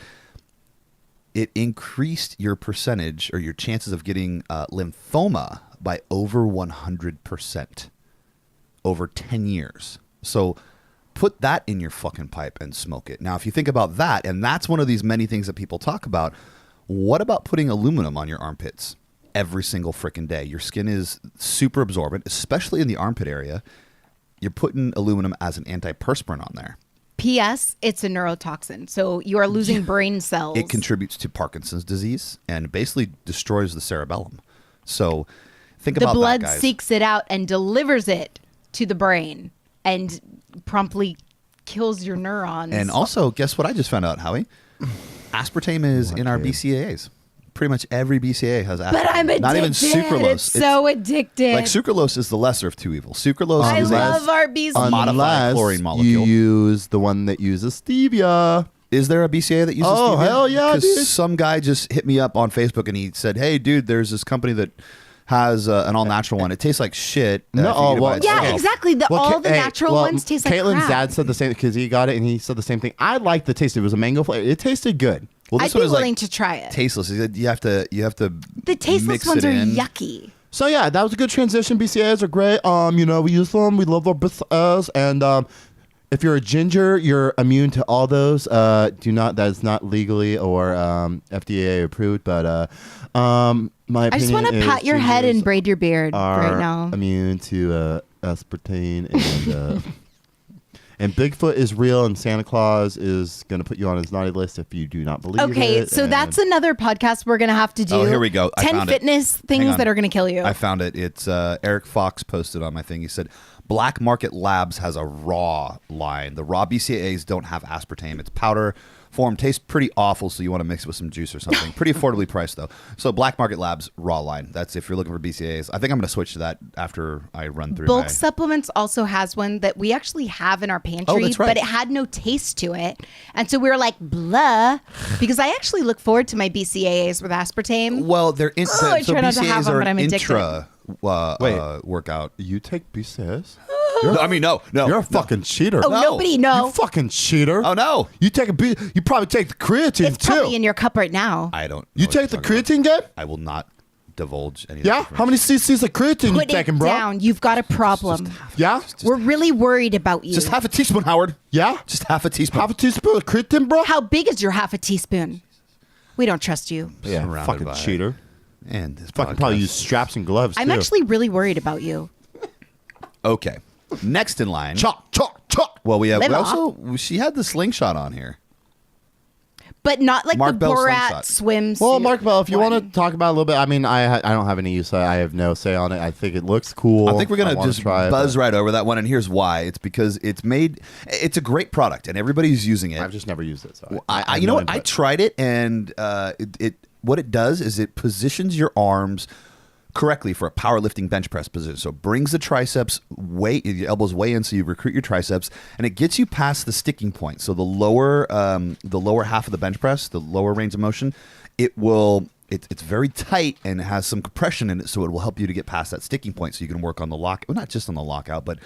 Speaker 2: It increased your percentage or your chances of getting lymphoma by over 100% over 10 years. So put that in your fucking pipe and smoke it. Now, if you think about that, and that's one of these many things that people talk about, what about putting aluminum on your armpits every single freaking day? Your skin is super absorbent, especially in the armpit area. You're putting aluminum as an antiperspirant on there.
Speaker 4: P.S. It's a neurotoxin, so you are losing brain cells.
Speaker 2: It contributes to Parkinson's disease and basically destroys the cerebellum. So think
Speaker 4: the
Speaker 2: about
Speaker 4: blood
Speaker 2: that, guys.
Speaker 4: seeks it out and delivers it to the brain and promptly kills your neurons.
Speaker 2: And also, guess what I just found out, Howie? Aspartame is in our
Speaker 3: Gabe?
Speaker 2: BCAAs. Pretty much every BCAA has aspartame.
Speaker 4: but I'm addicted.
Speaker 2: Not even sucralose.
Speaker 4: It's so addicted.
Speaker 2: like sucralose is the lesser of 2 evils. Sucralose
Speaker 4: I
Speaker 2: is
Speaker 4: love our BCAAs.
Speaker 2: modified
Speaker 3: Unless
Speaker 2: chlorine
Speaker 3: you
Speaker 2: molecule.
Speaker 3: use the one that uses stevia.
Speaker 2: Is there a BCAA that uses
Speaker 3: Oh,
Speaker 2: stevia?
Speaker 3: hell yeah,
Speaker 2: 'Cause
Speaker 3: dude.
Speaker 2: some guy just hit me up on Facebook and he said, "Hey, dude, there's this company that has an all-natural one. It tastes like shit.
Speaker 3: No,
Speaker 2: if you eat it by
Speaker 3: well,
Speaker 4: yeah,
Speaker 2: itself."
Speaker 4: exactly. All the natural ones taste like
Speaker 3: Caitlin's
Speaker 4: crap.
Speaker 3: dad said the same because he got it and he said the same thing. I liked the taste. It was a mango flavor. It tasted good.
Speaker 2: Well,
Speaker 4: I'd
Speaker 2: this one
Speaker 4: be
Speaker 2: is
Speaker 4: willing
Speaker 2: like
Speaker 4: to try it.
Speaker 2: tasteless. He said you have to
Speaker 4: The tasteless
Speaker 2: mix
Speaker 4: ones
Speaker 2: it
Speaker 4: are
Speaker 2: in.
Speaker 4: yucky.
Speaker 3: So yeah, that was a good transition. BCAAs are great. We use them. We love our BCAAs. And if you're a ginger, you're immune to all those. Do not. That is not legally or FDA approved. But my
Speaker 4: I just
Speaker 3: opinion
Speaker 4: want to
Speaker 3: is
Speaker 4: pat your head
Speaker 3: gingers
Speaker 4: and braid your beard
Speaker 3: are
Speaker 4: right now.
Speaker 3: immune to aspartame and And Bigfoot is real, and Santa Claus is going to put you on his naughty list if you do not believe it.
Speaker 4: Okay, so that's another podcast we're going to have to do.
Speaker 2: Oh, here we go. I
Speaker 4: 10
Speaker 2: found it.
Speaker 4: fitness
Speaker 2: Hang
Speaker 4: things
Speaker 2: on.
Speaker 4: that are going to kill you.
Speaker 2: I found it. It's Eric Fox posted on my thing. He said, Black Market Labs has a raw line. The raw BCAAs don't have aspartame. It's powder form. Tastes pretty awful, so you want to mix it with some juice or something. Pretty affordably priced, though. So Black Market Labs raw line. That's if you're looking for BCAAs. I think I'm going to switch to that after I run through
Speaker 4: Bulk
Speaker 2: my...
Speaker 4: Supplements also has one that we actually have in our pantry,
Speaker 2: Oh, that's right.
Speaker 4: but it had no taste to it. And so we were like, blah, because I actually look forward to my BCAAs with aspartame.
Speaker 2: Well, they're in,
Speaker 4: I
Speaker 2: so
Speaker 4: try not to have
Speaker 2: BCAAs
Speaker 4: them,
Speaker 2: are
Speaker 4: but I'm
Speaker 2: an
Speaker 4: addicted.
Speaker 2: intra workout.
Speaker 3: You take BCAAs?
Speaker 2: No, I mean, no.
Speaker 3: You're a fucking cheater.
Speaker 4: Oh, nobody knows.
Speaker 3: You fucking cheater.
Speaker 2: Oh, no.
Speaker 3: You take you probably take the creatine
Speaker 4: It's
Speaker 3: too.
Speaker 4: probably in your cup right now.
Speaker 2: I don't know
Speaker 3: You
Speaker 2: what
Speaker 3: take
Speaker 2: you're
Speaker 3: the
Speaker 2: talking about.
Speaker 3: creatine, Gabe?
Speaker 2: I will not divulge any
Speaker 3: Yeah? How many cc's of creatine you
Speaker 4: Put it
Speaker 3: taking, bro?
Speaker 4: down. You've got a problem.
Speaker 3: Yeah?
Speaker 4: We're really worried about you.
Speaker 2: Just half a teaspoon, Howard.
Speaker 3: Yeah?
Speaker 2: Just half a teaspoon.
Speaker 3: Half a teaspoon of creatine, bro?
Speaker 4: How big is your half a teaspoon? We don't trust you.
Speaker 3: Yeah,
Speaker 2: Surrounded
Speaker 3: fucking
Speaker 2: by-
Speaker 3: cheater.
Speaker 2: And this
Speaker 3: Fucking
Speaker 2: podcast.
Speaker 3: probably use straps and gloves,
Speaker 4: I'm
Speaker 3: too.
Speaker 4: actually really worried about you.
Speaker 2: Okay. Next in line.
Speaker 3: Chalk.
Speaker 2: Well, we
Speaker 4: Live
Speaker 2: also she had the slingshot on here.
Speaker 4: But not like
Speaker 2: Mark
Speaker 4: the
Speaker 2: Bell
Speaker 4: Borat
Speaker 2: slingshot.
Speaker 4: swimsuit.
Speaker 3: Well, Mark Bell, if you
Speaker 4: one.
Speaker 3: want to talk about it a little bit, I mean, I don't have any use. I have no say on it. I think it looks cool.
Speaker 2: I think we're gonna
Speaker 3: wanna
Speaker 2: just
Speaker 3: try it,
Speaker 2: buzz
Speaker 3: but
Speaker 2: right over that one, and here's why. It's because it's a great product, and everybody's using it.
Speaker 3: I've just never used it. So
Speaker 2: I you know what? I tried it, and what it does is it positions your arms correctly for a powerlifting bench press position. So it brings the triceps your elbows way in, so you recruit your triceps, and it gets you past the sticking point. So the lower half of the bench press, the lower range of motion, it's very tight and it has some compression in it, so it will help you to get past that sticking point, so you can work on the lock. Well, not just on the lockout, but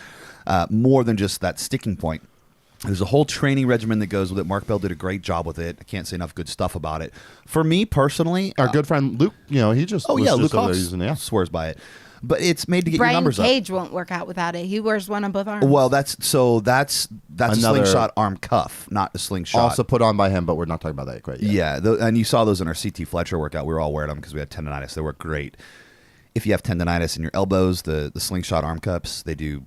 Speaker 2: more than just that sticking point. There's a whole training regimen that goes with it. Mark Bell did a great job with it. I can't say enough good stuff about it. For me personally,
Speaker 3: our good friend Luke, he just was
Speaker 2: Luke
Speaker 3: just over there
Speaker 2: Hawks
Speaker 3: using it. Yeah.
Speaker 2: swears by it. But it's made to get your
Speaker 4: Brian
Speaker 2: numbers
Speaker 4: Cage won't work out without it. He wears one on both arms.
Speaker 2: up. Well, that's a
Speaker 3: Another-
Speaker 2: slingshot arm cuff, not a slingshot.
Speaker 3: Also put on by him, but we're not talking about that quite yet.
Speaker 2: Yeah, and you saw those in our CT Fletcher workout. We were all wearing them because we had tendonitis. They work great. If you have tendonitis in your elbows, the slingshot arm cuffs, they do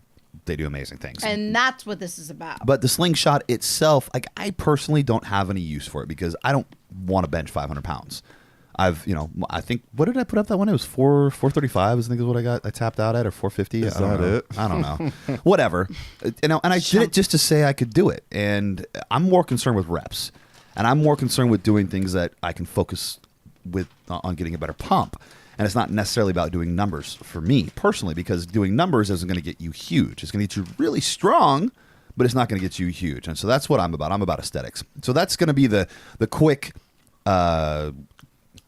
Speaker 2: amazing things.
Speaker 4: And that's what this is about.
Speaker 2: But the slingshot itself, like, I personally don't have any use for it because I don't want to bench 500 pounds. I think, what did I put up that one? It was 435, I think is what I tapped out at, or 450.
Speaker 3: Is
Speaker 2: I don't
Speaker 3: that
Speaker 2: know.
Speaker 3: it?
Speaker 2: I don't know. Whatever. And I did it just to say I could do it. And I'm more concerned with reps. And I'm more concerned with doing things that I can focus on getting a better pump. And it's not necessarily about doing numbers for me personally, because doing numbers isn't going to get you huge. It's going to get you really strong, but it's not going to get you huge. And so that's what I'm about. I'm about aesthetics. So that's going to be the quick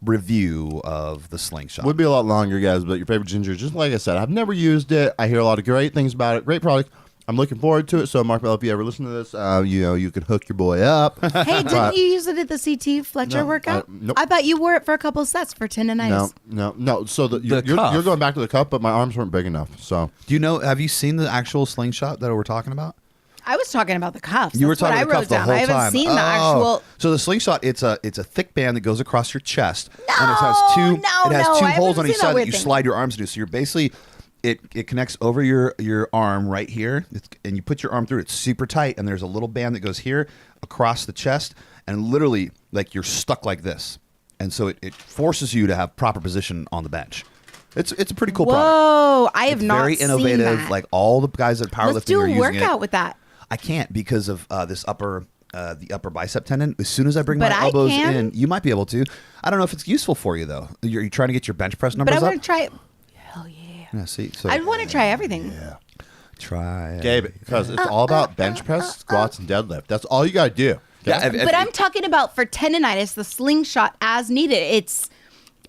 Speaker 2: review of the slingshot.
Speaker 3: Would be a lot longer, guys, but your favorite ginger, just like I said, I've never used it. I hear a lot of great things about it. Great product. I'm looking forward to it. So, Mark Bell, if you ever listen to this, you could hook your boy up.
Speaker 4: Hey, didn't you use it at the CT Fletcher
Speaker 3: No,
Speaker 4: workout?
Speaker 3: nope.
Speaker 4: I bet you wore it for a couple sets for tendonitis.
Speaker 3: No. So you're
Speaker 2: cuff.
Speaker 3: going back to the cup, but my arms weren't big enough. So
Speaker 2: Do you know, have you seen the actual slingshot that we're talking about?
Speaker 4: I was talking about the cuffs.
Speaker 2: You were
Speaker 4: That's what
Speaker 2: talking
Speaker 4: I
Speaker 2: about the
Speaker 4: wrote
Speaker 2: cuff the
Speaker 4: down.
Speaker 2: whole
Speaker 4: I haven't
Speaker 2: time.
Speaker 4: seen the actual.
Speaker 2: So the slingshot, it's a thick band that goes across your chest, and it
Speaker 4: No,
Speaker 2: has two
Speaker 4: I
Speaker 2: holes
Speaker 4: haven't
Speaker 2: on each
Speaker 4: seen that
Speaker 2: side that
Speaker 4: weird
Speaker 2: you
Speaker 4: thing.
Speaker 2: slide your arms into. So you're basically it connects over your arm right here, and you put your arm through it. It's super tight, and there's a little band that goes here across the chest, and literally like you're stuck like this, and so it forces you to have proper position on the bench. It's a pretty cool product.
Speaker 4: Whoa, I have
Speaker 2: It's
Speaker 4: not
Speaker 2: very
Speaker 4: seen
Speaker 2: innovative.
Speaker 4: that.
Speaker 2: Like all the guys that powerlifting
Speaker 4: Let's do
Speaker 2: are
Speaker 4: a
Speaker 2: using
Speaker 4: workout
Speaker 2: it.
Speaker 4: with that.
Speaker 2: I can't because of this the upper bicep tendon. As soon as I bring
Speaker 4: But
Speaker 2: my
Speaker 4: I
Speaker 2: elbows
Speaker 4: can.
Speaker 2: in, you might be able to. I don't know if it's useful for you though. You're trying to get your bench press
Speaker 4: But
Speaker 2: numbers
Speaker 4: I
Speaker 2: up.
Speaker 4: want to try it. Hell yeah.
Speaker 2: Yeah, see, so
Speaker 4: I want to try everything.
Speaker 2: try.
Speaker 3: Gabe, because it's all about bench press, squats, and deadlift. That's all you got to do.
Speaker 2: Yeah,
Speaker 4: But I'm talking about for tendonitis, the slingshot as needed. It's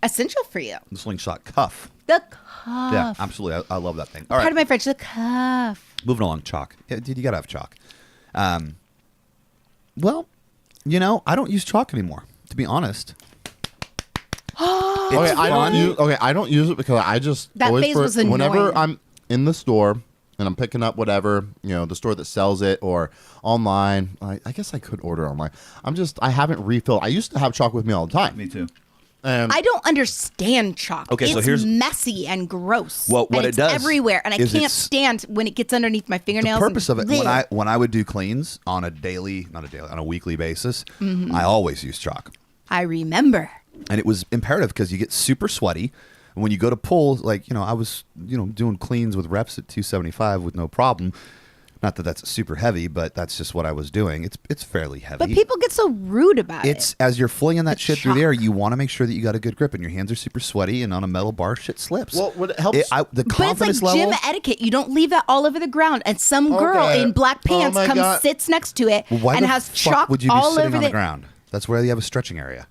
Speaker 4: essential for you.
Speaker 2: the slingshot cuff.
Speaker 4: The cuff.
Speaker 2: Yeah, absolutely. I love that thing. All right,
Speaker 4: Pardon my French, the cuff.
Speaker 2: moving along. Chalk. Yeah, dude, you gotta have chalk. Well, I don't use chalk anymore. To be honest.
Speaker 3: Okay, I don't use it because I just
Speaker 4: That
Speaker 3: always
Speaker 4: phase was annoying.
Speaker 3: whenever I'm in the store and I'm picking up whatever, the store that sells it or online. I guess I could order online. I haven't refilled. I used to have chalk with me all the time.
Speaker 2: Me too.
Speaker 4: I don't understand chalk.
Speaker 2: Okay,
Speaker 4: it's
Speaker 2: so here's
Speaker 4: messy and gross.
Speaker 2: Well, what
Speaker 4: and
Speaker 2: it
Speaker 4: it's
Speaker 2: does
Speaker 4: everywhere, and I
Speaker 2: is
Speaker 4: can't
Speaker 2: it's-
Speaker 4: stand when it gets underneath my fingernails.
Speaker 2: the purpose of it
Speaker 4: Bleh.
Speaker 2: when I would do cleans on on a weekly basis, I always use chalk.
Speaker 4: I remember.
Speaker 2: And it was imperative because you get super sweaty. And when you go to pull, like, I was, doing cleans with reps at 275 with no problem. Not that that's super heavy, but that's just what I was doing. It's fairly heavy.
Speaker 4: But people get so rude about it.
Speaker 2: As you're flinging that shit through
Speaker 4: chalk.
Speaker 2: there, you want to make sure that you got a good grip and your hands are super sweaty, and on a metal bar, shit slips.
Speaker 3: Well, what helps-
Speaker 2: the
Speaker 4: But it's
Speaker 2: confidence
Speaker 4: like
Speaker 2: level.
Speaker 4: gym etiquette. You don't leave that all over the ground. And some girl
Speaker 3: Okay.
Speaker 4: in black
Speaker 3: Oh
Speaker 4: pants
Speaker 3: my
Speaker 4: comes,
Speaker 3: God.
Speaker 4: sits next to it,
Speaker 2: Why
Speaker 4: and
Speaker 2: the
Speaker 4: has
Speaker 2: fuck
Speaker 4: chalk
Speaker 2: would you be
Speaker 4: all
Speaker 2: sitting
Speaker 4: over
Speaker 2: on the ground? That's where you have a stretching area.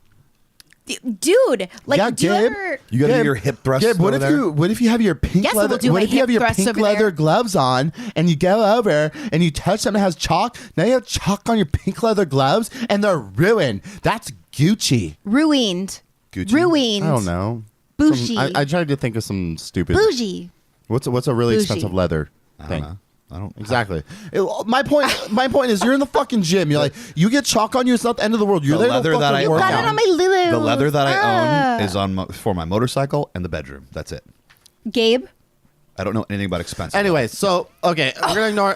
Speaker 4: Dude, like,
Speaker 3: Yeah,
Speaker 4: do you
Speaker 3: Gabe.
Speaker 4: ever...
Speaker 2: You got to do your hip thrust.
Speaker 3: Gabe, what
Speaker 2: over
Speaker 3: if
Speaker 2: there?
Speaker 3: you have your pink
Speaker 4: Yes, I will
Speaker 3: leather?
Speaker 4: do
Speaker 3: What
Speaker 4: my
Speaker 3: if you have
Speaker 4: hip
Speaker 3: your
Speaker 4: thrust
Speaker 3: pink
Speaker 4: over
Speaker 3: leather
Speaker 4: there.
Speaker 3: gloves on and you go over and you touch something that has chalk? Now you have chalk on your pink leather gloves and they're ruined. That's Gucci.
Speaker 4: Ruined.
Speaker 2: Gucci?
Speaker 4: Ruined.
Speaker 3: I don't know.
Speaker 4: Bougie.
Speaker 3: I tried to think of some stupid.
Speaker 4: Bougie.
Speaker 3: What's a really
Speaker 4: Bougie.
Speaker 3: expensive leather
Speaker 2: I
Speaker 3: thing?
Speaker 2: don't know. I don't
Speaker 3: Exactly. My point is, you're in the fucking gym. You're like, you get chalk on you. It's not the end of the world. You're
Speaker 2: The
Speaker 3: there
Speaker 2: leather
Speaker 3: to
Speaker 2: that
Speaker 3: fucking
Speaker 2: I
Speaker 3: work
Speaker 4: Got
Speaker 3: out.
Speaker 4: it on my little...
Speaker 2: The leather that I
Speaker 4: Ah.
Speaker 2: own is for my motorcycle and the bedroom. That's it.
Speaker 4: Gabe?
Speaker 2: I don't know anything about expensive.
Speaker 3: Anyway, so okay, we're gonna ignore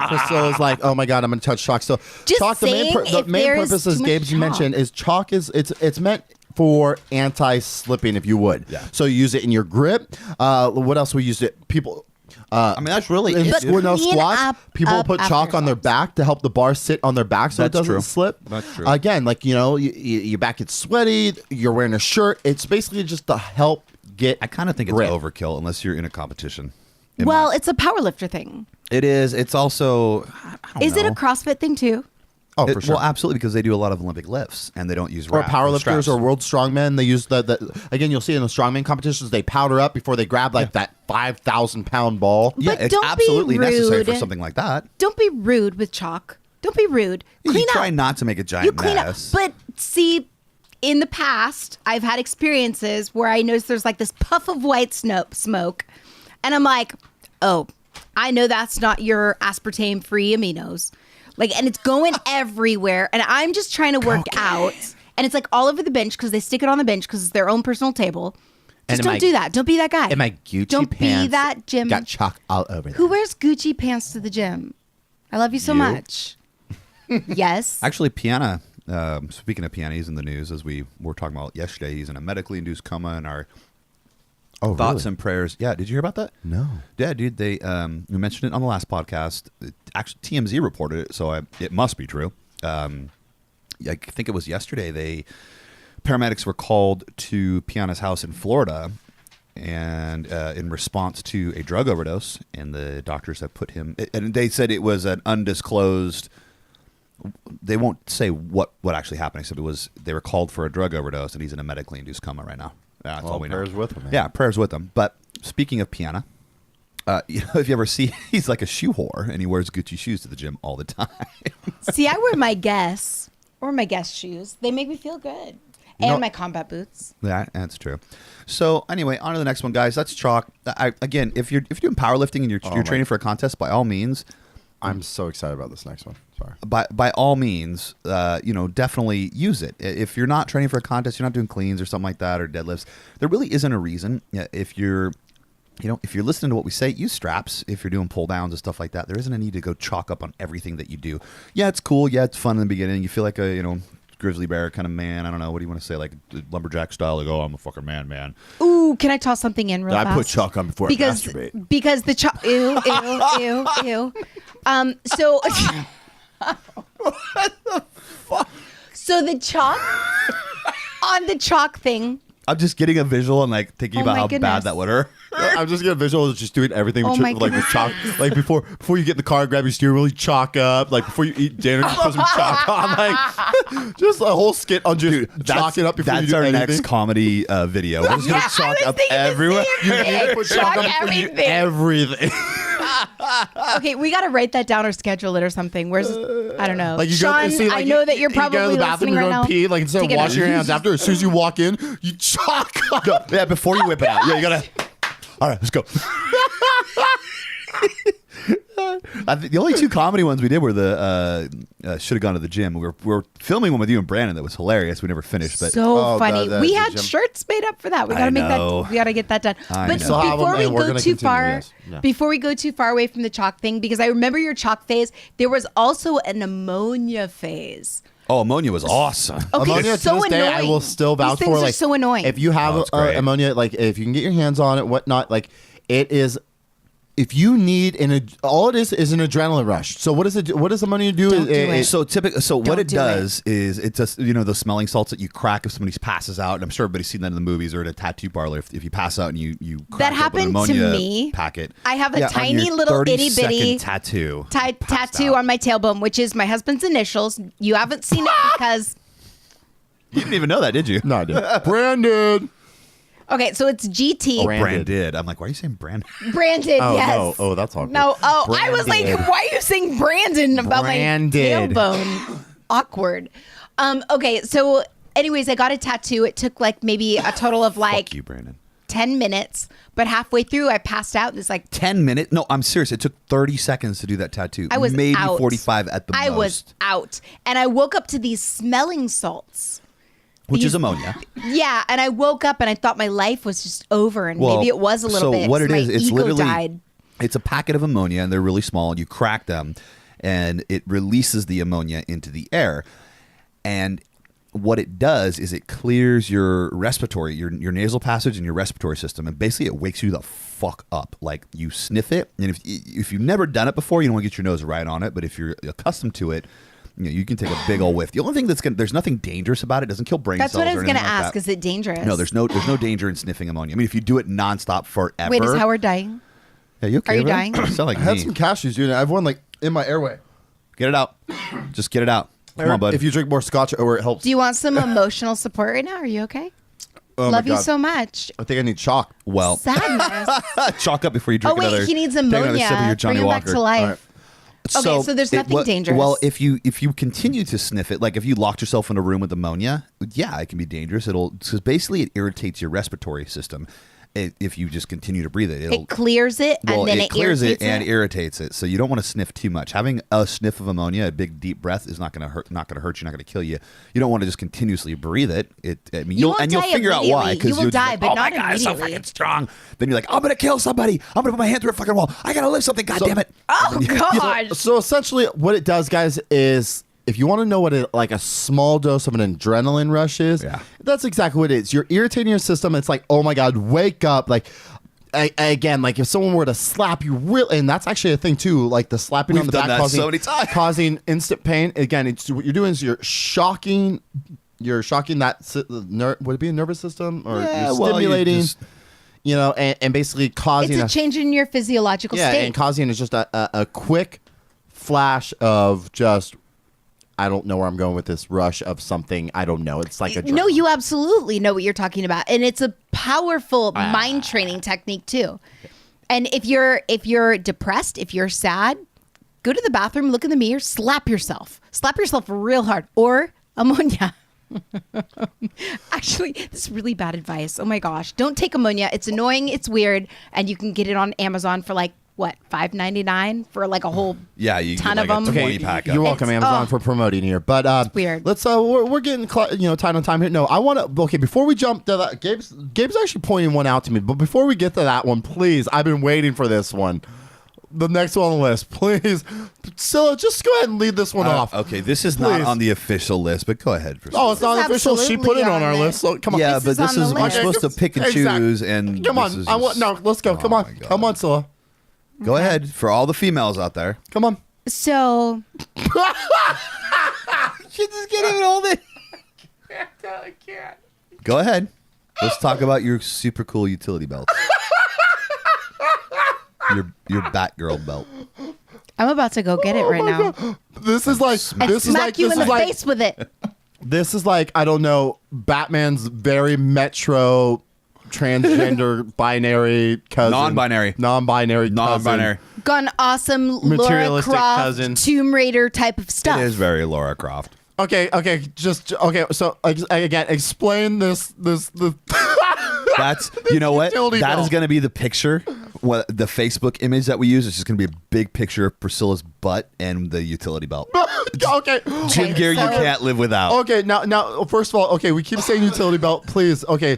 Speaker 3: Priscilla's like, oh my god, I'm gonna touch chalk. So
Speaker 4: Just
Speaker 3: chalk, the main
Speaker 4: saying, if
Speaker 3: main
Speaker 4: there's
Speaker 3: purpose, as
Speaker 4: too much
Speaker 3: Gabe's
Speaker 4: chalk.
Speaker 3: mentioned, is chalk is it's meant for anti-slipping, if you would.
Speaker 2: Yeah.
Speaker 3: So you use it in your grip. What else we used it? People.
Speaker 2: I mean, that's really
Speaker 3: In
Speaker 2: it.
Speaker 3: squat
Speaker 4: clean
Speaker 3: squats, people will
Speaker 4: up
Speaker 3: put
Speaker 4: after
Speaker 3: chalk on their
Speaker 4: yourselves.
Speaker 3: back to help the bar sit on their back so it
Speaker 2: That's
Speaker 3: doesn't
Speaker 2: true.
Speaker 3: slip.
Speaker 2: That's true.
Speaker 3: Again, like your back gets sweaty, you're wearing a shirt. It's basically just to help get.
Speaker 2: I kind of think
Speaker 3: grip.
Speaker 2: it's overkill unless you're in a competition.
Speaker 4: Well, it's a powerlifter thing.
Speaker 2: It is. It's also. I don't
Speaker 4: Is it a
Speaker 2: know.
Speaker 4: CrossFit thing too?
Speaker 3: Oh, for sure.
Speaker 2: Well, absolutely, because they do a lot of Olympic lifts and they don't use
Speaker 3: Or powerlifters
Speaker 2: straps.
Speaker 3: or world strongmen, they use the again. You'll see in the strongman competitions, they powder up before they grab like that 5,000-pound ball.
Speaker 2: Yeah,
Speaker 4: But
Speaker 2: it's
Speaker 4: don't be
Speaker 2: absolutely necessary for
Speaker 4: rude.
Speaker 2: something like that.
Speaker 4: Don't be rude with chalk. Don't be rude.
Speaker 2: You
Speaker 4: Clean
Speaker 2: try
Speaker 4: up.
Speaker 2: not to make a
Speaker 4: You
Speaker 2: giant
Speaker 4: clean
Speaker 2: mess.
Speaker 4: up. But see, in the past, I've had experiences where I notice there's like this puff of white smoke, and I'm like, oh, I know that's not your aspartame-free aminos. Like, and it's going everywhere, and I'm just trying to work out, and it's like all over the bench because they stick it on the bench because it's their own personal table.
Speaker 3: And
Speaker 4: Just
Speaker 3: in
Speaker 4: don't
Speaker 3: my-
Speaker 4: do that. Don't be that guy.
Speaker 3: And my Gucci
Speaker 4: don't
Speaker 3: pants
Speaker 4: be that gym.
Speaker 3: got chalk all over them.
Speaker 4: Who wears Gucci pants to the gym? I love you so
Speaker 2: You.
Speaker 4: much. Yes.
Speaker 2: Actually, Piana, speaking of Piana, he's in the news as we were talking about yesterday. He's in a medically induced coma, and our thoughts and prayers. Yeah, did you hear about that?
Speaker 3: No.
Speaker 2: Yeah, dude. They we mentioned it on the last podcast. Actually, TMZ reported it, so it must be true. I think it was yesterday. Paramedics were called to Piana's house in Florida, and in response to a drug overdose, and the doctors have put him. And they said it was an undisclosed. They won't say what actually happened, except they were called for a drug overdose, and he's in a medically induced coma right now. That's all we know.
Speaker 3: prayers with him, man.
Speaker 2: Yeah, prayers with him. But speaking of Piana, if you ever see, he's like a shoe whore, and he wears Gucci shoes to the gym all the time.
Speaker 4: See, I wear my Guess or my Guess shoes. They make me feel good. And
Speaker 3: know-
Speaker 4: my combat boots.
Speaker 2: Yeah, that's true. So anyway, on to the next one, guys. That's chalk. Again, if you're doing powerlifting and you're
Speaker 3: my-
Speaker 2: training for a contest, by all means,
Speaker 3: I'm so excited about this next one. Sorry.
Speaker 2: by all means, definitely use it. If you're not training for a contest, you're not doing cleans or something like that or deadlifts. There really isn't a reason. If you're listening to what we say, use straps. If you're doing pull downs and stuff like that, there isn't a need to go chalk up on everything that you do. Yeah, it's cool. Yeah, it's fun in the beginning. You feel like a grizzly bear kind of man. I don't know. What do you want to say? Like lumberjack style? Like, oh, I'm a fucking man.
Speaker 4: Ooh, can I toss something in real fast?
Speaker 3: I put chalk on before I masturbate.
Speaker 4: Because the chalk. Ew, ew, ew, ew. So. So the chalk on the chalk thing.
Speaker 2: I'm just getting a visual and like thinking
Speaker 4: Oh
Speaker 2: about
Speaker 4: my
Speaker 2: how
Speaker 4: goodness.
Speaker 2: bad that would hurt.
Speaker 3: I'm just getting a visual of just doing everything
Speaker 4: Oh
Speaker 3: with,
Speaker 4: my
Speaker 3: like with
Speaker 4: goodness.
Speaker 3: chalk. Like before you get in the car, grab your steering wheel, you chalk up. Like before you eat dinner, just put some chalk on. Like just a whole skit on just chalking up before you
Speaker 2: That's
Speaker 3: do
Speaker 2: our
Speaker 3: anything.
Speaker 2: next comedy video. We're just
Speaker 4: Yeah,
Speaker 2: gonna
Speaker 4: I
Speaker 2: chalk
Speaker 4: was
Speaker 2: up
Speaker 4: thinking the
Speaker 2: everywhere.
Speaker 4: same
Speaker 3: You need to put chalk up
Speaker 4: Chalk
Speaker 3: before you do
Speaker 4: everything.
Speaker 3: everything.
Speaker 4: Okay, we got to write that down or schedule it or something. Where's I don't know.
Speaker 3: Like you
Speaker 4: Sean,
Speaker 3: go, see, like
Speaker 4: I know that you're
Speaker 3: you go
Speaker 4: probably
Speaker 3: to the bathroom,
Speaker 4: listening
Speaker 3: you're
Speaker 4: right
Speaker 3: going
Speaker 4: now.
Speaker 3: to pee. Like instead
Speaker 4: Take
Speaker 3: of
Speaker 4: it
Speaker 3: washing your
Speaker 4: out.
Speaker 3: hands after, as soon as you walk in, you chalk up.
Speaker 2: Yeah, before you whip it out. Yeah, you gotta. All right, let's go. The only 2 comedy ones we did were the should have gone to the gym. We were filming one with you and Brandon that was hilarious. We never finished, but
Speaker 4: So funny.
Speaker 3: the
Speaker 4: We had
Speaker 3: gym.
Speaker 4: shirts made up for that. We gotta
Speaker 2: I
Speaker 4: make
Speaker 2: know.
Speaker 4: that. We gotta get that done.
Speaker 2: I
Speaker 4: But
Speaker 2: know.
Speaker 3: So have
Speaker 4: before
Speaker 3: them,
Speaker 4: we
Speaker 3: and we're
Speaker 4: go
Speaker 3: gonna
Speaker 4: too
Speaker 3: continue,
Speaker 4: far,
Speaker 3: yes. Yeah.
Speaker 4: before we go too far away from the chalk thing, because I remember your chalk phase, there was also an ammonia phase.
Speaker 2: oh, ammonia was awesome.
Speaker 4: Okay,
Speaker 3: Ammonia
Speaker 4: so
Speaker 3: to this day, I
Speaker 4: annoying.
Speaker 3: will still vouch
Speaker 4: These things
Speaker 3: for.
Speaker 4: are
Speaker 3: Like,
Speaker 4: so annoying.
Speaker 3: If you have
Speaker 2: it's great.
Speaker 3: ammonia, like if you can get your hands on it, whatnot, like it is. If you need all it is an adrenaline rush. So what does it? What does ammonia do?
Speaker 4: Don't do it.
Speaker 2: So typically, what
Speaker 4: Don't
Speaker 2: it
Speaker 4: do
Speaker 2: does is it just the smelling salts that you crack if somebody passes out. And I'm sure everybody's seen that in the movies or at a tattoo parlor. If you pass out and you crack
Speaker 4: That
Speaker 2: open
Speaker 4: happened
Speaker 2: an ammonia
Speaker 4: to me.
Speaker 2: packet.
Speaker 4: I have a
Speaker 2: Yeah, on
Speaker 4: tiny
Speaker 2: your
Speaker 4: little
Speaker 2: 30
Speaker 4: itty bitty
Speaker 2: second tattoo.
Speaker 4: tattoo on my tailbone, which is my husband's initials. You haven't seen it because
Speaker 2: You didn't even know that, did you?
Speaker 3: No, I did. Brandon.
Speaker 4: okay, so it's GT.
Speaker 2: Branded. I'm like, why are you saying Brandon?
Speaker 4: Branded,
Speaker 3: Oh
Speaker 4: yes.
Speaker 3: no! Oh, that's awkward.
Speaker 4: No, I was like,
Speaker 3: Branded.
Speaker 4: why are you saying Brandon about
Speaker 3: Branded.
Speaker 4: my tailbone? Awkward. Okay, so anyways, I got a tattoo. It took like maybe a total of like
Speaker 2: Fuck you, Brandon.
Speaker 4: 10 minutes, but halfway through I passed out. It's like
Speaker 2: 10 minutes? No, I'm serious. It took 30 seconds to do that tattoo.
Speaker 4: I was
Speaker 2: maybe
Speaker 4: out.
Speaker 2: 45 at the
Speaker 4: I
Speaker 2: most.
Speaker 4: was out. And I woke up to these smelling salts.
Speaker 2: Which
Speaker 4: These-
Speaker 2: is ammonia.
Speaker 4: Yeah, and I woke up and I thought my life was just over, and maybe it was a little bit.
Speaker 2: So what
Speaker 4: so
Speaker 2: it
Speaker 4: my
Speaker 2: is, it's
Speaker 4: ego
Speaker 2: literally
Speaker 4: died.
Speaker 2: it's a packet of ammonia, and they're really small, and you crack them, and it releases the ammonia into the air, and what it does is it clears your respiratory, your nasal passage and your respiratory system, and basically it wakes you the fuck up. Like you sniff it, and if you've never done it before, you don't want to get your nose right on it, but if you're accustomed to it, you can take a big old whiff. The only thing there's nothing dangerous about it. It doesn't kill brain
Speaker 4: That's
Speaker 2: cells.
Speaker 4: what I was
Speaker 2: or
Speaker 4: going to
Speaker 2: anything like
Speaker 4: ask.
Speaker 2: that.
Speaker 4: Is it dangerous?
Speaker 2: No, there's no danger in sniffing ammonia. I mean, if you do it nonstop forever.
Speaker 4: Wait, is Howard dying?
Speaker 2: Yeah, you okay?
Speaker 4: Are you
Speaker 2: bro?
Speaker 4: dying?
Speaker 2: You sound like
Speaker 3: I had
Speaker 2: me.
Speaker 3: some cashews, dude. I have one like in my airway.
Speaker 2: Get it out. Just get it out. Come on, bud.
Speaker 3: If you drink more scotch, or it helps.
Speaker 4: Do you want some emotional support right now? Are you okay?
Speaker 3: Oh my
Speaker 4: Love you
Speaker 3: God.
Speaker 4: so much.
Speaker 3: I think I need chalk.
Speaker 2: well,
Speaker 4: Sadness.
Speaker 2: chalk up before you drink
Speaker 4: Oh wait,
Speaker 2: another.
Speaker 4: he needs
Speaker 2: take another
Speaker 4: ammonia.
Speaker 2: sip of your Johnny
Speaker 4: Bring him
Speaker 2: Walker.
Speaker 4: back to life.
Speaker 3: All right.
Speaker 4: Okay, so there's nothing dangerous.
Speaker 2: Well, if you continue to sniff it, like if you locked yourself in a room with ammonia, yeah, it can be dangerous. Because basically it irritates your respiratory system. If you just continue to breathe it,
Speaker 4: It clears it and then it
Speaker 2: clears
Speaker 4: irritates
Speaker 2: it and
Speaker 4: it.
Speaker 2: irritates it. So you don't want to sniff too much. Having a sniff of ammonia, a big deep breath, is not going to hurt. Not going to hurt you. Not going to kill you. You don't want to just continuously breathe it. I mean,
Speaker 4: You
Speaker 2: you'll
Speaker 4: won't
Speaker 2: you'll
Speaker 4: die
Speaker 2: figure out why.
Speaker 4: immediately. You will
Speaker 2: you'll just
Speaker 4: die,
Speaker 2: like,
Speaker 4: but
Speaker 2: oh
Speaker 4: not
Speaker 2: my God, it's so
Speaker 4: immediately.
Speaker 2: fucking strong. Then you're like, I'm going to kill somebody. I'm going to put my hand through a fucking wall. I got to lift something. God damn it.
Speaker 4: Oh God!
Speaker 3: So essentially, what it does, guys, is if you want to know what like a small dose of an adrenaline rush is,
Speaker 2: Yeah.
Speaker 3: that's exactly what it is. You're irritating your system. It's like, oh my God, wake up! Like. Again, like if someone were to slap you, and that's actually a thing too. Like the slapping
Speaker 2: We've
Speaker 3: on the
Speaker 2: done
Speaker 3: back,
Speaker 2: that so many times.
Speaker 3: causing instant pain. Again, it's what you're doing is you're shocking that would it be a nervous system or
Speaker 2: Yeah,
Speaker 3: you're
Speaker 2: well, you
Speaker 3: stimulating,
Speaker 2: just-
Speaker 3: and basically causing
Speaker 4: It's a change in your physiological state.
Speaker 3: and causing is just a quick flash of just I don't know where I'm going with this rush of something. I don't know. It's like a
Speaker 4: No, you absolutely know what you're talking about, and it's a powerful mind training technique too. And if you're depressed, if you're sad, go to the bathroom, look in the mirror, slap yourself real hard, or ammonia. Actually, this is really bad advice. Oh my gosh, don't take ammonia. It's annoying. It's weird, and you can get it on Amazon for like what $5.99 for like a whole
Speaker 2: Yeah, you
Speaker 4: ton
Speaker 2: get
Speaker 4: of
Speaker 2: like a
Speaker 4: them.
Speaker 2: 20 pack.
Speaker 3: You're welcome,
Speaker 4: It's-
Speaker 3: Amazon,
Speaker 4: oh.
Speaker 3: for promoting here. But
Speaker 4: weird.
Speaker 3: Let's we're getting tight on time here. No, I want to. Okay, before we jump to that, Gabe's actually pointing one out to me. But before we get to that one, please, I've been waiting for this one. The next one on the list, please. Priscilla, just go ahead and lead this one off.
Speaker 2: Okay, this is not
Speaker 3: Please.
Speaker 2: on the official list, but go ahead. Priscilla.
Speaker 3: Oh, it's not
Speaker 4: This is
Speaker 3: official. She put it
Speaker 4: absolutely
Speaker 3: on our
Speaker 4: on
Speaker 3: list. So come on.
Speaker 2: yeah,
Speaker 4: This
Speaker 2: but
Speaker 4: is
Speaker 2: this
Speaker 4: on the
Speaker 2: is we're
Speaker 4: list.
Speaker 2: supposed to pick and
Speaker 3: Exactly.
Speaker 2: choose, and
Speaker 3: Come
Speaker 2: this
Speaker 3: on.
Speaker 2: is
Speaker 3: I want
Speaker 2: just-
Speaker 3: let's go. Come
Speaker 2: Oh
Speaker 3: on.
Speaker 2: my God.
Speaker 3: Come on, Scylla.
Speaker 2: Go ahead for all the females out there.
Speaker 3: Come on.
Speaker 4: So
Speaker 2: She just can't even hold it.
Speaker 3: I can't.
Speaker 2: Go ahead. Let's talk about your super cool utility belt. your Batgirl belt.
Speaker 4: I'm about to go get it right now.
Speaker 3: This is like
Speaker 4: And
Speaker 3: this is
Speaker 4: smack
Speaker 3: like
Speaker 4: you
Speaker 3: this
Speaker 4: in
Speaker 3: is
Speaker 4: the
Speaker 3: like
Speaker 4: face with it.
Speaker 3: this is like I don't know Batman's very metro transgender binary cousin,
Speaker 2: Non-binary.
Speaker 3: non-binary,
Speaker 2: Non-binary.
Speaker 4: Gone awesome Laura
Speaker 3: Materialistic
Speaker 4: Croft,
Speaker 3: cousin.
Speaker 4: Tomb Raider type of stuff.
Speaker 2: It is very Laura Croft.
Speaker 3: Okay, just okay. So again, explain this.
Speaker 2: That's you know what?
Speaker 3: utility
Speaker 2: That
Speaker 3: belt.
Speaker 2: is going to be the picture the Facebook image that we use is just going to be a big picture of Priscilla's butt and the utility belt.
Speaker 3: Okay.
Speaker 2: Gym gear you can't live without.
Speaker 3: Okay, now, first of all, okay, we keep saying utility belt. Please, okay,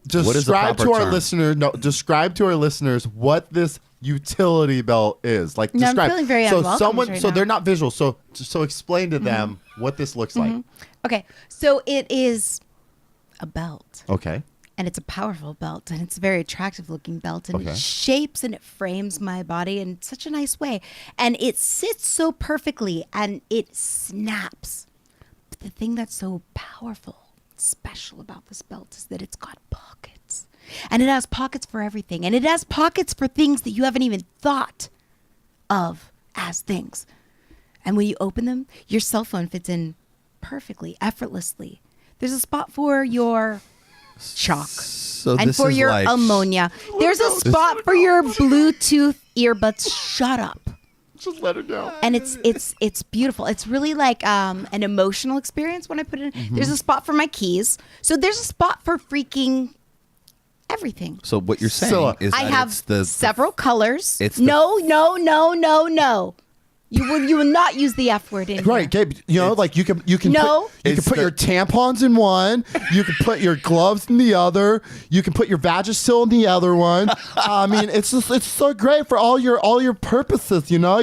Speaker 2: What is the
Speaker 3: describe
Speaker 2: proper
Speaker 3: to our
Speaker 2: term?
Speaker 3: listeners. No, describe to our listeners what this utility belt is. Like,
Speaker 4: No, I'm
Speaker 3: describe.
Speaker 4: feeling very
Speaker 3: so
Speaker 4: unwelcomed right
Speaker 3: so
Speaker 4: now.
Speaker 3: they're not visual. So explain to them what this looks like.
Speaker 4: Okay, so it is a belt.
Speaker 3: Okay.
Speaker 4: And it's a powerful belt, and it's a very attractive looking belt, and
Speaker 3: Okay.
Speaker 4: it shapes and it frames my body in such a nice way. And it sits so perfectly and it snaps. But the thing that's so powerful, special about this belt is that it's got pockets. And it has pockets for everything. And it has pockets for things that you haven't even thought of as things. And when you open them, your cell phone fits in perfectly, effortlessly. There's a spot for your chalk
Speaker 2: So
Speaker 4: and
Speaker 2: this
Speaker 4: for
Speaker 2: is
Speaker 4: your
Speaker 2: like,
Speaker 4: ammonia. There's a spot for your Bluetooth earbuds. Shut up.
Speaker 3: Just let her down.
Speaker 4: And it's beautiful. It's really like an emotional experience when I put it in. There's a spot for my keys. So there's a spot for freaking everything.
Speaker 2: So what you're saying
Speaker 3: So,
Speaker 2: is
Speaker 4: I
Speaker 2: that
Speaker 4: have
Speaker 2: it's the
Speaker 4: several colors.
Speaker 2: it's the-
Speaker 4: No. You will not use the F word in
Speaker 3: Right,
Speaker 4: here.
Speaker 3: Gabe. You know, like you can
Speaker 4: No.
Speaker 3: put your tampons in one. You can put your gloves in the other. You can put your Vagisil in the other one. I mean, it's so great for all your purposes. You know,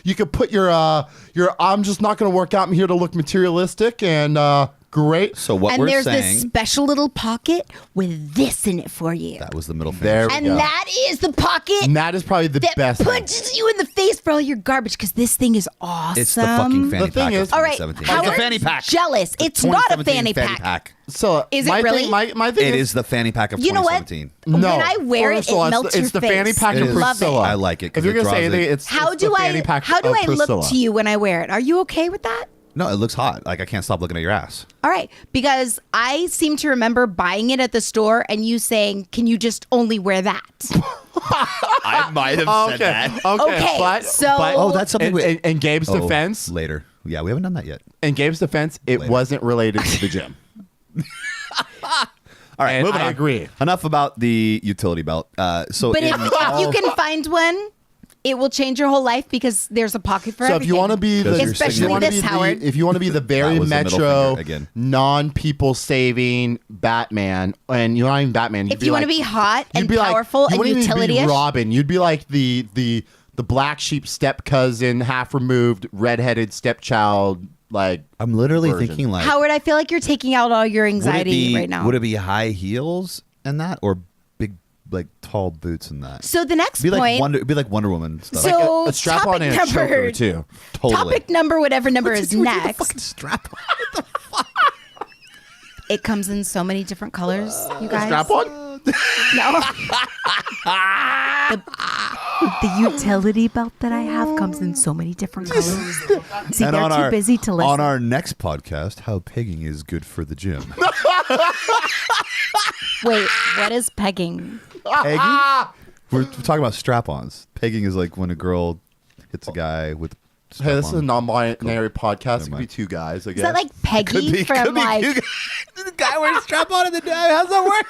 Speaker 3: you could put your I'm just not going to work out. I'm here to look materialistic and great.
Speaker 2: So what
Speaker 4: And
Speaker 2: we're
Speaker 4: there's
Speaker 2: saying
Speaker 4: this special little pocket with this in it for you.
Speaker 2: that was the middle
Speaker 3: There
Speaker 2: finger.
Speaker 3: we
Speaker 4: And
Speaker 3: go.
Speaker 4: that is the pocket
Speaker 3: And that is probably the
Speaker 4: that
Speaker 3: best thing.
Speaker 4: punches you in the face for all your garbage because this thing is awesome.
Speaker 2: It's the fucking fanny
Speaker 3: The thing
Speaker 2: pack
Speaker 3: is-
Speaker 2: of
Speaker 4: All right,
Speaker 2: 2017.
Speaker 4: Howard,
Speaker 2: It's a fanny pack.
Speaker 4: jealous.
Speaker 2: The
Speaker 4: It's not a
Speaker 2: 2017
Speaker 4: fanny pack.
Speaker 3: So
Speaker 4: Is it
Speaker 3: my
Speaker 4: really?
Speaker 3: Thing, my thing
Speaker 2: It is the fanny pack of
Speaker 4: You know what?
Speaker 2: 2017.
Speaker 3: No,
Speaker 4: When I wear it,
Speaker 3: Priscilla,
Speaker 4: it melts
Speaker 3: it's
Speaker 4: your
Speaker 3: the fanny
Speaker 4: face.
Speaker 3: pack
Speaker 2: It
Speaker 3: of
Speaker 2: is.
Speaker 3: Priscilla.
Speaker 2: I like it 'cause
Speaker 3: If you're
Speaker 2: it
Speaker 3: gonna say
Speaker 2: draws
Speaker 3: anything,
Speaker 2: it.
Speaker 3: it's
Speaker 4: How
Speaker 3: it's the
Speaker 4: do
Speaker 3: fanny pack
Speaker 4: I
Speaker 3: of Priscilla.
Speaker 4: look to you when I wear it? Are you okay with that?
Speaker 2: No, it looks hot. Like I can't stop looking at your ass.
Speaker 4: All right, because I seem to remember buying it at the store and you saying, "Can you just only wear that?"
Speaker 2: I might have
Speaker 3: Okay,
Speaker 4: Okay,
Speaker 3: but,
Speaker 4: so-
Speaker 3: but
Speaker 2: Oh, that's something we-
Speaker 3: in Gabe's
Speaker 2: Oh,
Speaker 3: defense.
Speaker 2: later. Yeah, we haven't done that yet.
Speaker 3: In Gabe's defense, it
Speaker 2: Later.
Speaker 3: wasn't related to the gym.
Speaker 2: All right,
Speaker 3: And
Speaker 2: moving
Speaker 3: I
Speaker 2: on.
Speaker 3: agree.
Speaker 2: Enough about the utility belt. So,
Speaker 4: But
Speaker 2: in
Speaker 4: if
Speaker 2: all-
Speaker 4: you can find one, it will change your whole life because there's a pocket for
Speaker 3: So
Speaker 4: everything.
Speaker 3: if you want to be the,
Speaker 2: Because you're
Speaker 4: Especially
Speaker 3: if you wanna
Speaker 4: this,
Speaker 3: be the-
Speaker 4: Howard.
Speaker 3: if you want to be the very
Speaker 2: That was the middle
Speaker 3: metro,
Speaker 2: finger again.
Speaker 3: non-people saving Batman, and you're not even Batman. You'd
Speaker 4: If you want to
Speaker 3: like-
Speaker 4: be hot
Speaker 3: you'd
Speaker 4: and
Speaker 3: be like-
Speaker 4: powerful
Speaker 3: you
Speaker 4: and
Speaker 3: wouldn't even be
Speaker 4: utility-ish,
Speaker 3: Robin. You'd be like the black sheep step cousin, half removed, redheaded stepchild. Like
Speaker 2: I'm literally
Speaker 3: version.
Speaker 2: thinking like,
Speaker 4: Howard, I feel like you're taking out all your
Speaker 2: would it
Speaker 4: anxiety
Speaker 2: be
Speaker 4: right now.
Speaker 2: would it be high heels and that, or big like tall boots and that?
Speaker 4: So the next
Speaker 2: It'd be like
Speaker 4: point.
Speaker 2: It'd be like Wonder Woman stuff.
Speaker 4: So
Speaker 3: a strap on
Speaker 4: topic
Speaker 3: and a
Speaker 4: number,
Speaker 3: choker too.
Speaker 2: Totally.
Speaker 4: Topic number, whatever number is next.
Speaker 2: Fucking strap on.
Speaker 4: It comes in so many different colors, you guys.
Speaker 3: Strap on.
Speaker 4: No. the utility belt that I have comes in so many different colors. See,
Speaker 2: And
Speaker 4: they're
Speaker 2: on
Speaker 4: too
Speaker 2: our
Speaker 4: busy to listen.
Speaker 2: on our next podcast, how pegging is good for the gym.
Speaker 4: Wait, what is pegging?
Speaker 2: Pegging? We're talking about strap-ons. Pegging is like when a girl hits a guy with.
Speaker 3: Hey, this is a
Speaker 2: strap-on.
Speaker 3: non-binary podcast. It could be
Speaker 2: mind.
Speaker 3: two guys. I guess.
Speaker 4: Is that like Peggy
Speaker 2: Could
Speaker 4: from
Speaker 2: be
Speaker 4: like?
Speaker 2: the guy wearing a strap-on in the day. How's that work?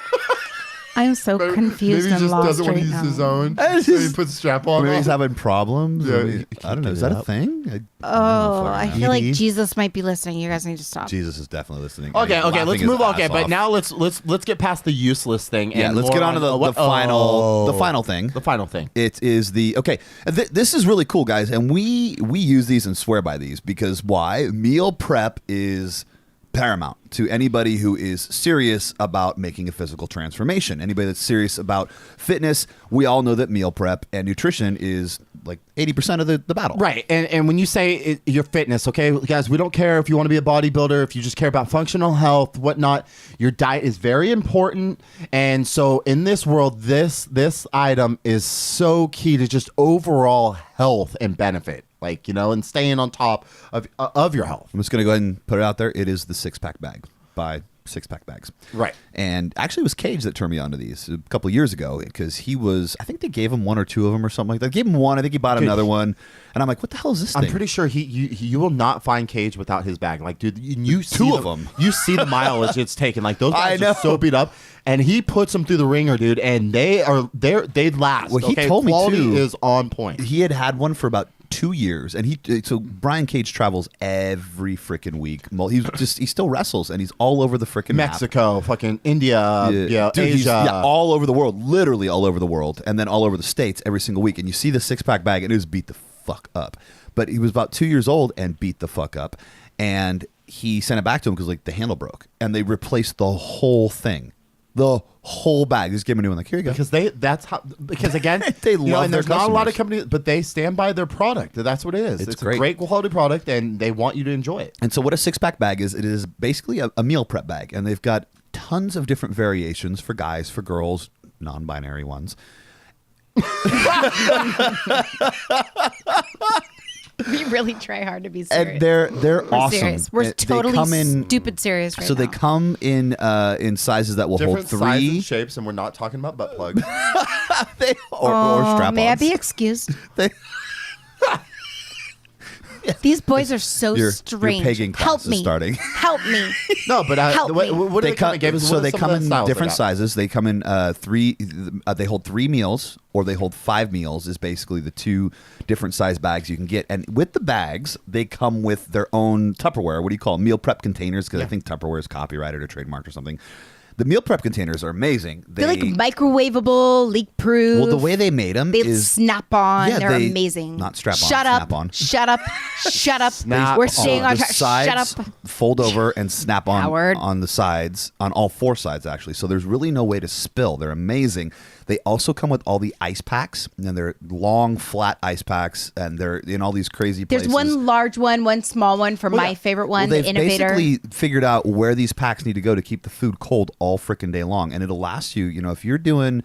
Speaker 4: I'm so confused
Speaker 3: Maybe he
Speaker 4: and
Speaker 3: just
Speaker 4: lost
Speaker 3: doesn't want
Speaker 4: right
Speaker 3: to use
Speaker 4: now.
Speaker 3: his own.
Speaker 2: It's
Speaker 3: So he
Speaker 2: just-
Speaker 3: puts a strap on.
Speaker 2: Maybe he's having problems.
Speaker 3: Yeah,
Speaker 2: Maybe-
Speaker 3: he
Speaker 2: I don't know.
Speaker 3: can't
Speaker 2: Is
Speaker 3: get
Speaker 2: that
Speaker 3: it
Speaker 2: a
Speaker 3: up.
Speaker 2: thing?
Speaker 4: Oh, I feel like
Speaker 2: ED?
Speaker 4: Jesus might be listening. You guys need to stop.
Speaker 2: Jesus is definitely listening.
Speaker 3: Okay,
Speaker 2: He's
Speaker 3: okay,
Speaker 2: laughing
Speaker 3: let's
Speaker 2: his
Speaker 3: move on.
Speaker 2: ass
Speaker 3: Okay, but
Speaker 2: off.
Speaker 3: now let's get past the useless thing.
Speaker 2: Yeah,
Speaker 3: and
Speaker 2: let's
Speaker 3: more
Speaker 2: get on to the
Speaker 3: what-
Speaker 2: final thing.
Speaker 3: The final thing.
Speaker 2: It is the okay. This is really cool, guys, and we use these and swear by these because why? Meal prep is paramount to anybody who is serious about making a physical transformation. Anybody that's serious about fitness, we all know that meal prep and nutrition is like 80% of the battle.
Speaker 3: Right, and when you say your fitness, okay, guys, we don't care if you want to be a bodybuilder, if you just care about functional health, whatnot. Your diet is very important, and so in this world, this item is so key to just overall health and benefit, like and staying on top of your health.
Speaker 2: I'm just going to go ahead and put it out there. It is the 6-pack bag by 6-pack bags.
Speaker 3: Right.
Speaker 2: And actually, it was Cage that turned me onto these a couple of years ago because I think they gave him 1 or 2 of them or something like that. They gave him 1. I think he bought another one. And I'm like, what the hell is this thing?
Speaker 3: I'm pretty sure you will not find Cage without his bag. Like, dude, you see
Speaker 2: 2 of them.
Speaker 3: You see the mileage it's taken. Like, those bags
Speaker 2: I know.
Speaker 3: are so beat up. And he puts them through the ringer, dude, and they last.
Speaker 2: Well, he told me,
Speaker 3: Quality
Speaker 2: too.
Speaker 3: is on point.
Speaker 2: He had one for about 2 years, and so Brian Cage travels every freaking week. He still wrestles, and he's all over the freaking
Speaker 3: Mexico, fucking India,
Speaker 2: Dude,
Speaker 3: Asia,
Speaker 2: all over the world, literally all over the world, and then all over the States every single week. And you see the 6-pack bag, and it was beat the fuck up. But he was about 2 years old and beat the fuck up, and he sent it back to him because like the handle broke, and they replaced the whole thing. The whole bag. Just give me a new one. Like, here you go.
Speaker 3: Because again,
Speaker 2: They love
Speaker 3: and
Speaker 2: their
Speaker 3: there's not a lot of
Speaker 2: customers.
Speaker 3: companies, but they stand by their product. That's what it is. It's
Speaker 2: great.
Speaker 3: a great quality product, and they want you to enjoy it.
Speaker 2: And so what a 6-pack bag is, it is basically a meal prep bag. And they've got tons of different variations for guys, for girls, non-binary ones.
Speaker 4: We really try hard to be serious.
Speaker 2: And they're
Speaker 4: We're
Speaker 2: awesome.
Speaker 4: serious. We're
Speaker 2: They
Speaker 4: totally
Speaker 2: come in,
Speaker 4: stupid serious right
Speaker 2: So
Speaker 4: now.
Speaker 2: they come in sizes that will
Speaker 3: Different
Speaker 2: hold
Speaker 3: sizes
Speaker 2: 3
Speaker 3: and shapes, and we're not talking about butt plugs.
Speaker 2: or strap-ons.
Speaker 4: May I be excused?
Speaker 2: They-
Speaker 4: These boys are so
Speaker 2: Your
Speaker 4: strange.
Speaker 2: pegging class
Speaker 4: Help
Speaker 2: is
Speaker 4: me.
Speaker 2: starting.
Speaker 4: Help me.
Speaker 3: No, but
Speaker 4: Help
Speaker 3: what,
Speaker 4: me.
Speaker 3: what do they come in? Gabe?
Speaker 2: So
Speaker 3: What are
Speaker 2: they
Speaker 3: some
Speaker 2: come
Speaker 3: of the
Speaker 2: in
Speaker 3: styles they
Speaker 2: different
Speaker 3: got?
Speaker 2: sizes. They come in 3. They hold 3 meals, or they hold 5 meals. Is basically the 2 different size bags you can get. And with the bags, they come with their own Tupperware. What do you call them? Meal prep containers? Because I think Tupperware is copyrighted or trademarked or something. The meal prep containers are amazing.
Speaker 4: They're like microwavable, leak proof.
Speaker 2: Well, the way they made them
Speaker 4: they
Speaker 2: is
Speaker 4: snap on.
Speaker 2: Yeah,
Speaker 4: They're
Speaker 2: they-
Speaker 4: amazing.
Speaker 2: not strap on,
Speaker 4: Shut up.
Speaker 2: snap on.
Speaker 4: Shut up. Shut up.
Speaker 3: Snap
Speaker 4: We're
Speaker 3: on.
Speaker 4: staying on
Speaker 2: the
Speaker 4: track.
Speaker 2: sides
Speaker 4: Shut up.
Speaker 2: fold over and snap on
Speaker 4: Howard.
Speaker 2: on the sides, on all 4 sides actually. So there's really no way to spill. They're amazing. They also come with all the ice packs, and they're long, flat ice packs, and they're in all these crazy
Speaker 4: There's
Speaker 2: places.
Speaker 4: one large one small one for my favorite one,
Speaker 2: Well,
Speaker 4: the
Speaker 2: they've
Speaker 4: Innovator.
Speaker 2: basically figured out where these packs need to go to keep the food cold all freaking day long, and it'll last you. You know, if you're doing,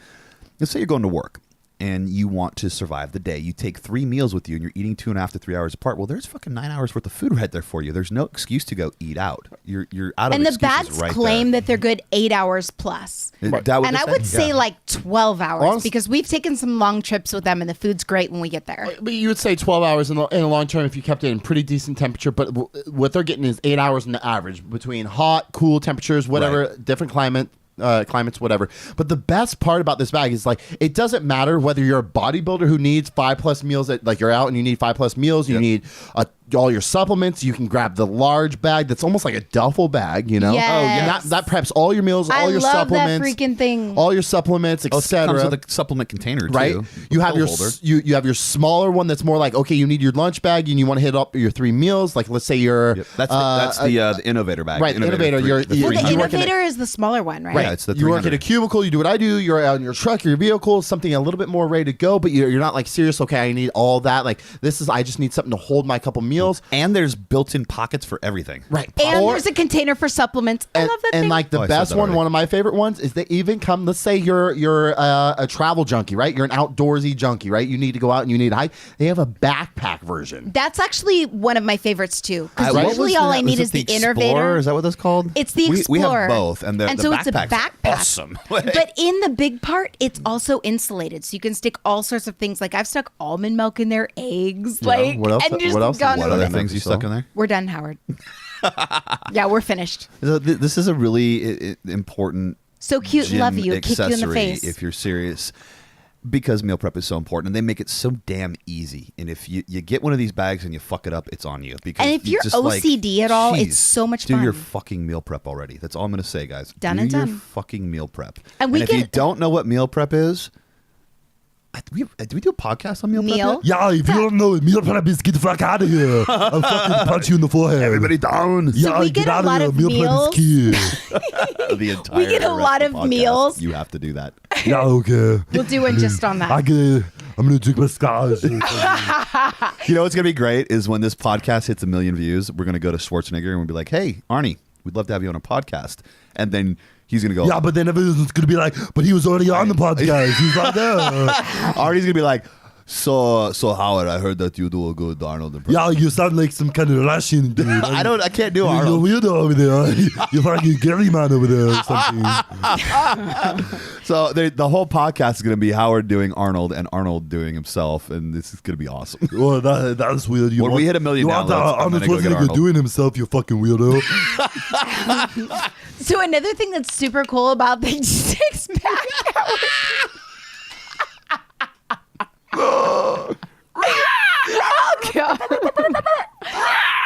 Speaker 2: let's say you're going to work and you want to survive the day, you take 3 meals with you, and you're eating 2.5 to 3 hours apart. Well, there's fucking 9 hours worth of food right there for you. There's no excuse to go eat out. You're out of
Speaker 4: and the
Speaker 2: excuses
Speaker 4: bags
Speaker 2: right
Speaker 4: claim
Speaker 2: there.
Speaker 4: that they're good 8 hours plus.
Speaker 2: Is that what
Speaker 4: And
Speaker 2: they
Speaker 4: I
Speaker 2: say?
Speaker 4: would say
Speaker 2: Yeah.
Speaker 4: like 12 hours
Speaker 3: Honest-
Speaker 4: because we've taken some long trips with them and the food's great when we get there.
Speaker 3: But you would say 12 hours in the long term if you kept it in pretty decent temperature. But what they're getting is 8 hours in the average between hot, cool temperatures, whatever,
Speaker 2: Right.
Speaker 3: different climates, whatever. But the best part about this bag is like it doesn't matter whether you're a bodybuilder who needs 5+ meals. Like you're out and you need 5+ meals. You need all your supplements. You can grab the large bag that's almost like a duffel bag. You know,
Speaker 4: Yes.
Speaker 3: and that preps all your meals, all
Speaker 4: I
Speaker 3: your
Speaker 4: love that
Speaker 3: supplements,
Speaker 4: freaking thing.
Speaker 3: all your supplements,
Speaker 2: Oh, it comes
Speaker 3: etc.
Speaker 2: with a supplement container too.
Speaker 3: Right, you have
Speaker 2: Pill
Speaker 3: your
Speaker 2: holder.
Speaker 3: you have your smaller one that's more like, okay, you need your lunch bag and you want to hit up your 3 meals. Like let's say you're
Speaker 2: Yep. That's the Innovator bag.
Speaker 3: right, the Innovator, you're-
Speaker 2: the
Speaker 3: you-
Speaker 4: Well,
Speaker 2: three
Speaker 4: the
Speaker 3: you
Speaker 2: hundred.
Speaker 3: work in
Speaker 4: Innovator is the smaller one, right?
Speaker 3: right.
Speaker 2: Yeah, it's the
Speaker 3: you work in
Speaker 2: 300.
Speaker 3: a cubicle, you do what I do. You're out in your truck, your vehicle, something a little bit more ready to go, but you're not like serious. Okay, I need all that. Like I just need something to hold my couple meals.
Speaker 2: And there's built-in pockets for everything.
Speaker 3: Right,
Speaker 4: And
Speaker 3: Or-
Speaker 4: there's a container for supplements. I
Speaker 3: and,
Speaker 4: love that
Speaker 3: and
Speaker 4: thing.
Speaker 3: like the
Speaker 2: Oh, I said
Speaker 3: best
Speaker 2: that
Speaker 3: one,
Speaker 2: already.
Speaker 3: one of my favorite ones is they even come. Let's say you're a travel junkie, right? You're an outdoorsy junkie, right? You need to go out and you need to hike. They have a backpack version.
Speaker 4: That's actually one of my favorites too. Because
Speaker 2: What
Speaker 4: usually
Speaker 2: was
Speaker 4: all
Speaker 2: that?
Speaker 4: I need
Speaker 2: Was
Speaker 4: is
Speaker 2: it
Speaker 4: the
Speaker 2: Explorer?
Speaker 4: Innovator.
Speaker 2: Is that what that's called?
Speaker 4: It's the
Speaker 2: We
Speaker 4: Explorer.
Speaker 2: have both, and the
Speaker 4: so it's a
Speaker 2: backpack's
Speaker 4: backpack.
Speaker 2: awesome.
Speaker 4: But in the big part, it's also insulated, so you can stick all sorts of things. Like I've stuck almond milk in there, eggs, like
Speaker 3: what else-
Speaker 4: and just
Speaker 3: what else-
Speaker 4: gone
Speaker 2: What
Speaker 4: with
Speaker 2: other
Speaker 4: it.
Speaker 2: things you stuck in there?
Speaker 4: We're done, Howard. Yeah, we're finished.
Speaker 2: So this is a really important
Speaker 4: So cute,
Speaker 2: gym
Speaker 4: love you, kick you in the
Speaker 2: accessory
Speaker 4: face.
Speaker 2: if you're serious, because meal prep is so important, and they make it so damn easy. And if you get one of these bags and you fuck it up, it's on you. Because
Speaker 4: And if
Speaker 2: you
Speaker 4: you're
Speaker 2: just, like,
Speaker 4: OCD at all, it's
Speaker 2: geez,
Speaker 4: so much
Speaker 2: do your
Speaker 4: fun.
Speaker 2: fucking meal prep already. That's all I'm going to say, guys.
Speaker 4: Done
Speaker 2: do
Speaker 4: and
Speaker 2: your
Speaker 4: done.
Speaker 2: fucking meal prep.
Speaker 4: And we
Speaker 2: if you
Speaker 4: get-
Speaker 2: don't know what meal prep is, do we do a podcast on meal prep?
Speaker 4: Meal?
Speaker 2: yet?
Speaker 5: Yeah, if you don't know, meal prep is get the fuck out of here. I'll fucking punch you in the forehead.
Speaker 2: Everybody down.
Speaker 5: Yeah,
Speaker 4: we
Speaker 5: get
Speaker 4: get a
Speaker 5: out
Speaker 4: lot
Speaker 5: of
Speaker 4: of
Speaker 5: here. Meal
Speaker 4: meals.
Speaker 5: prep is key.
Speaker 2: The entire
Speaker 4: We get a
Speaker 2: rest
Speaker 4: lot
Speaker 2: the
Speaker 4: of
Speaker 2: podcast,
Speaker 4: meals.
Speaker 2: You have to do that.
Speaker 5: Yeah, okay.
Speaker 4: We'll do one just on that.
Speaker 5: I'm gonna drink my scotch.
Speaker 2: You know what's gonna be great is when this podcast hits 1 million views, we're gonna go to Schwarzenegger and we'll be like, "Hey, Arnie, we'd love to have you on a podcast," and then he's gonna go,
Speaker 5: Yeah, but then everyone's gonna be like, but he was already on the podcast. He's right there.
Speaker 2: Arnie's gonna be like, So Howard, I heard that you do a good Arnold impression.
Speaker 5: Yeah, you sound like some kind of Russian dude.
Speaker 2: I can't do
Speaker 5: You're
Speaker 2: Arnold.
Speaker 5: weirdo over there. You're fucking Gary man over there or something.
Speaker 2: So the whole podcast is going to be Howard doing Arnold and Arnold doing himself, and this is going to be awesome.
Speaker 5: Well, that's weird.
Speaker 2: When we hit 1 million
Speaker 5: you want
Speaker 2: downloads, I'm
Speaker 5: Arnold
Speaker 2: gonna go get
Speaker 5: Schwarzenegger
Speaker 2: Arnold.
Speaker 5: doing himself, you fucking weirdo.
Speaker 4: So another thing that's super cool about the six pack. Oh God.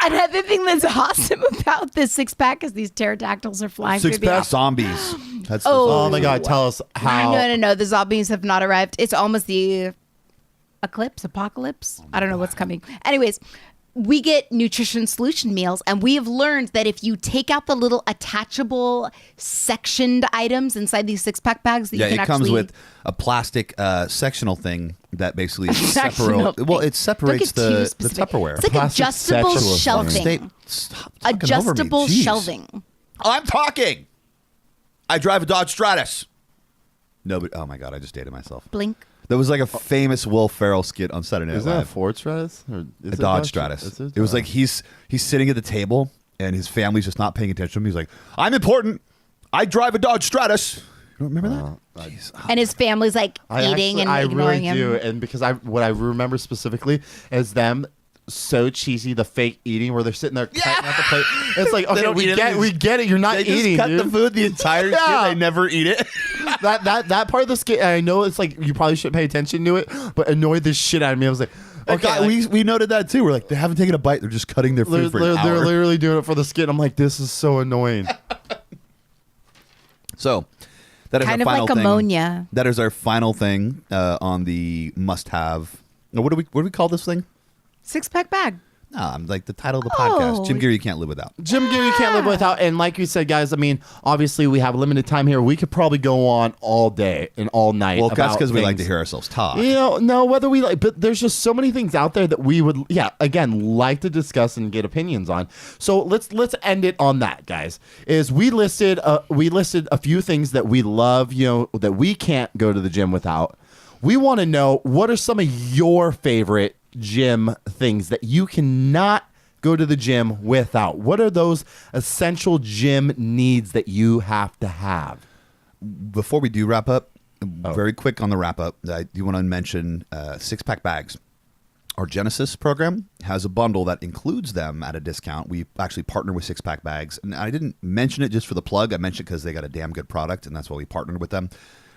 Speaker 4: Another thing that's awesome about this six pack is these pterodactyls are flying through the
Speaker 2: Six-pack zombies. That's the
Speaker 4: Oh.
Speaker 3: Oh my God, tell us how.
Speaker 4: No. The zombies have not arrived. It's almost the apocalypse. I don't know what's coming. Anyways, we get nutrition solution meals, and we have learned that if you take out the little attachable sectioned items inside these six-pack bags, that
Speaker 2: Yeah,
Speaker 4: you can
Speaker 2: it comes
Speaker 4: actually
Speaker 2: with a plastic sectional thing that basically
Speaker 4: Sectional
Speaker 2: separates. Well,
Speaker 4: thing.
Speaker 2: it separates
Speaker 4: Don't get too
Speaker 2: the
Speaker 4: specific.
Speaker 2: Tupperware.
Speaker 4: It's like
Speaker 3: Plastic
Speaker 4: adjustable
Speaker 3: sectional
Speaker 4: shelving.
Speaker 3: thing.
Speaker 2: Stop talking over me.
Speaker 4: Adjustable
Speaker 2: Jeez.
Speaker 4: shelving.
Speaker 2: I'm talking. I drive a Dodge Stratus. Nobody. Oh my God! I just dated myself.
Speaker 4: Blink.
Speaker 2: There was like a famous Will Ferrell skit on Saturday Night
Speaker 3: Is that a
Speaker 2: Live.
Speaker 3: Ford Stratus? Or is
Speaker 2: A
Speaker 3: it
Speaker 2: Dodge Stratus.
Speaker 3: Is
Speaker 2: It was like he's sitting at the table and his family's just not paying attention to him. He's like, "I'm important. I drive a Dodge Stratus." You don't remember that? Jeez.
Speaker 4: And his family's like eating and
Speaker 3: I
Speaker 4: ignoring
Speaker 3: really do,
Speaker 4: him.
Speaker 3: and because what I remember specifically is them so cheesy, the fake eating where they're sitting there cutting out the plate. It's like, okay,
Speaker 2: don't eat it.
Speaker 3: we get it. You're not
Speaker 2: They just
Speaker 3: eating,
Speaker 2: cut
Speaker 3: dude.
Speaker 2: the food the entire
Speaker 3: Yeah.
Speaker 2: skit. They never eat it.
Speaker 3: that part of the skit, I know it's like you probably shouldn't pay attention to it, but annoyed the shit out of me. I was like, okay,
Speaker 2: we noted that too. We're like, they haven't taken a bite. They're just cutting their food for an
Speaker 3: they're
Speaker 2: hour.
Speaker 3: literally doing it for the skit. I'm like, this is so annoying.
Speaker 2: So that is
Speaker 4: Kind
Speaker 2: our
Speaker 4: of
Speaker 2: final
Speaker 4: like
Speaker 2: thing.
Speaker 4: ammonia.
Speaker 2: That is our final thing on the must-have. No, what do we call this thing?
Speaker 4: Six-pack bag.
Speaker 2: No, I'm like the title of the
Speaker 4: Oh.
Speaker 2: podcast. Jim Gear, you can't live without.
Speaker 3: Jim Gear you can't live without, and like you said, guys, I mean, obviously we have limited time here. We could probably go on all day and all night.
Speaker 2: Well, that's
Speaker 3: about
Speaker 2: because we like to
Speaker 3: things.
Speaker 2: hear ourselves talk.
Speaker 3: You know, no, whether we like, but there's just so many things out there that we would, again, like to discuss and get opinions on. So let's end it on that, guys. Is we listed a few things that we love, that we can't go to the gym without. We want to know, what are some of your favorite gym things that you cannot go to the gym without? What are those essential gym needs that you have to have?
Speaker 2: Before we do wrap up, very quick on the wrap up, I do want to mention six-pack bags. Our Genesis program has a bundle that includes them at a discount. We actually partner with six-pack bags. And I didn't mention it just for the plug. I mentioned it because they got a damn good product, and that's why we partnered with them.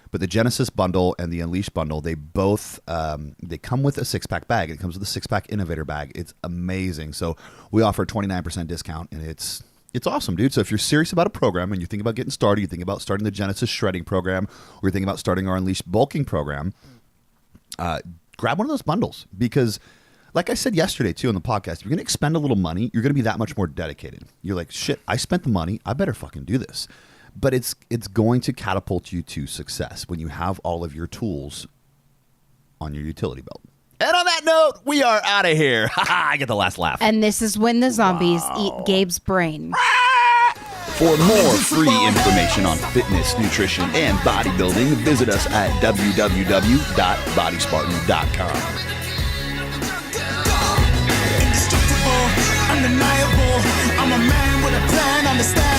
Speaker 2: But the Genesis bundle and the Unleash bundle, they both they come with a six-pack bag. It comes with a six-pack Innovator bag. It's amazing. So we offer a 29% discount, and it's awesome, dude. So if you're serious about a program and you think about getting started, you think about starting the Genesis shredding program, or you think about starting our Unleash bulking program, grab one of those bundles. Because like I said yesterday, too, on the podcast, if you're going to expend a little money, you're going to be that much more dedicated. You're like, shit, I spent the money. I better fucking do this. But it's going to catapult you to success when you have all of your tools on your utility belt. And on that note, we are out of here. I get the last laugh.
Speaker 4: And this is when the zombies eat Gabe's brain.
Speaker 2: For more free information on fitness, nutrition, and bodybuilding, visit us at www.bodyspartan.com.
Speaker 1: Indestructible, undeniable. I'm a man with a plan, understand.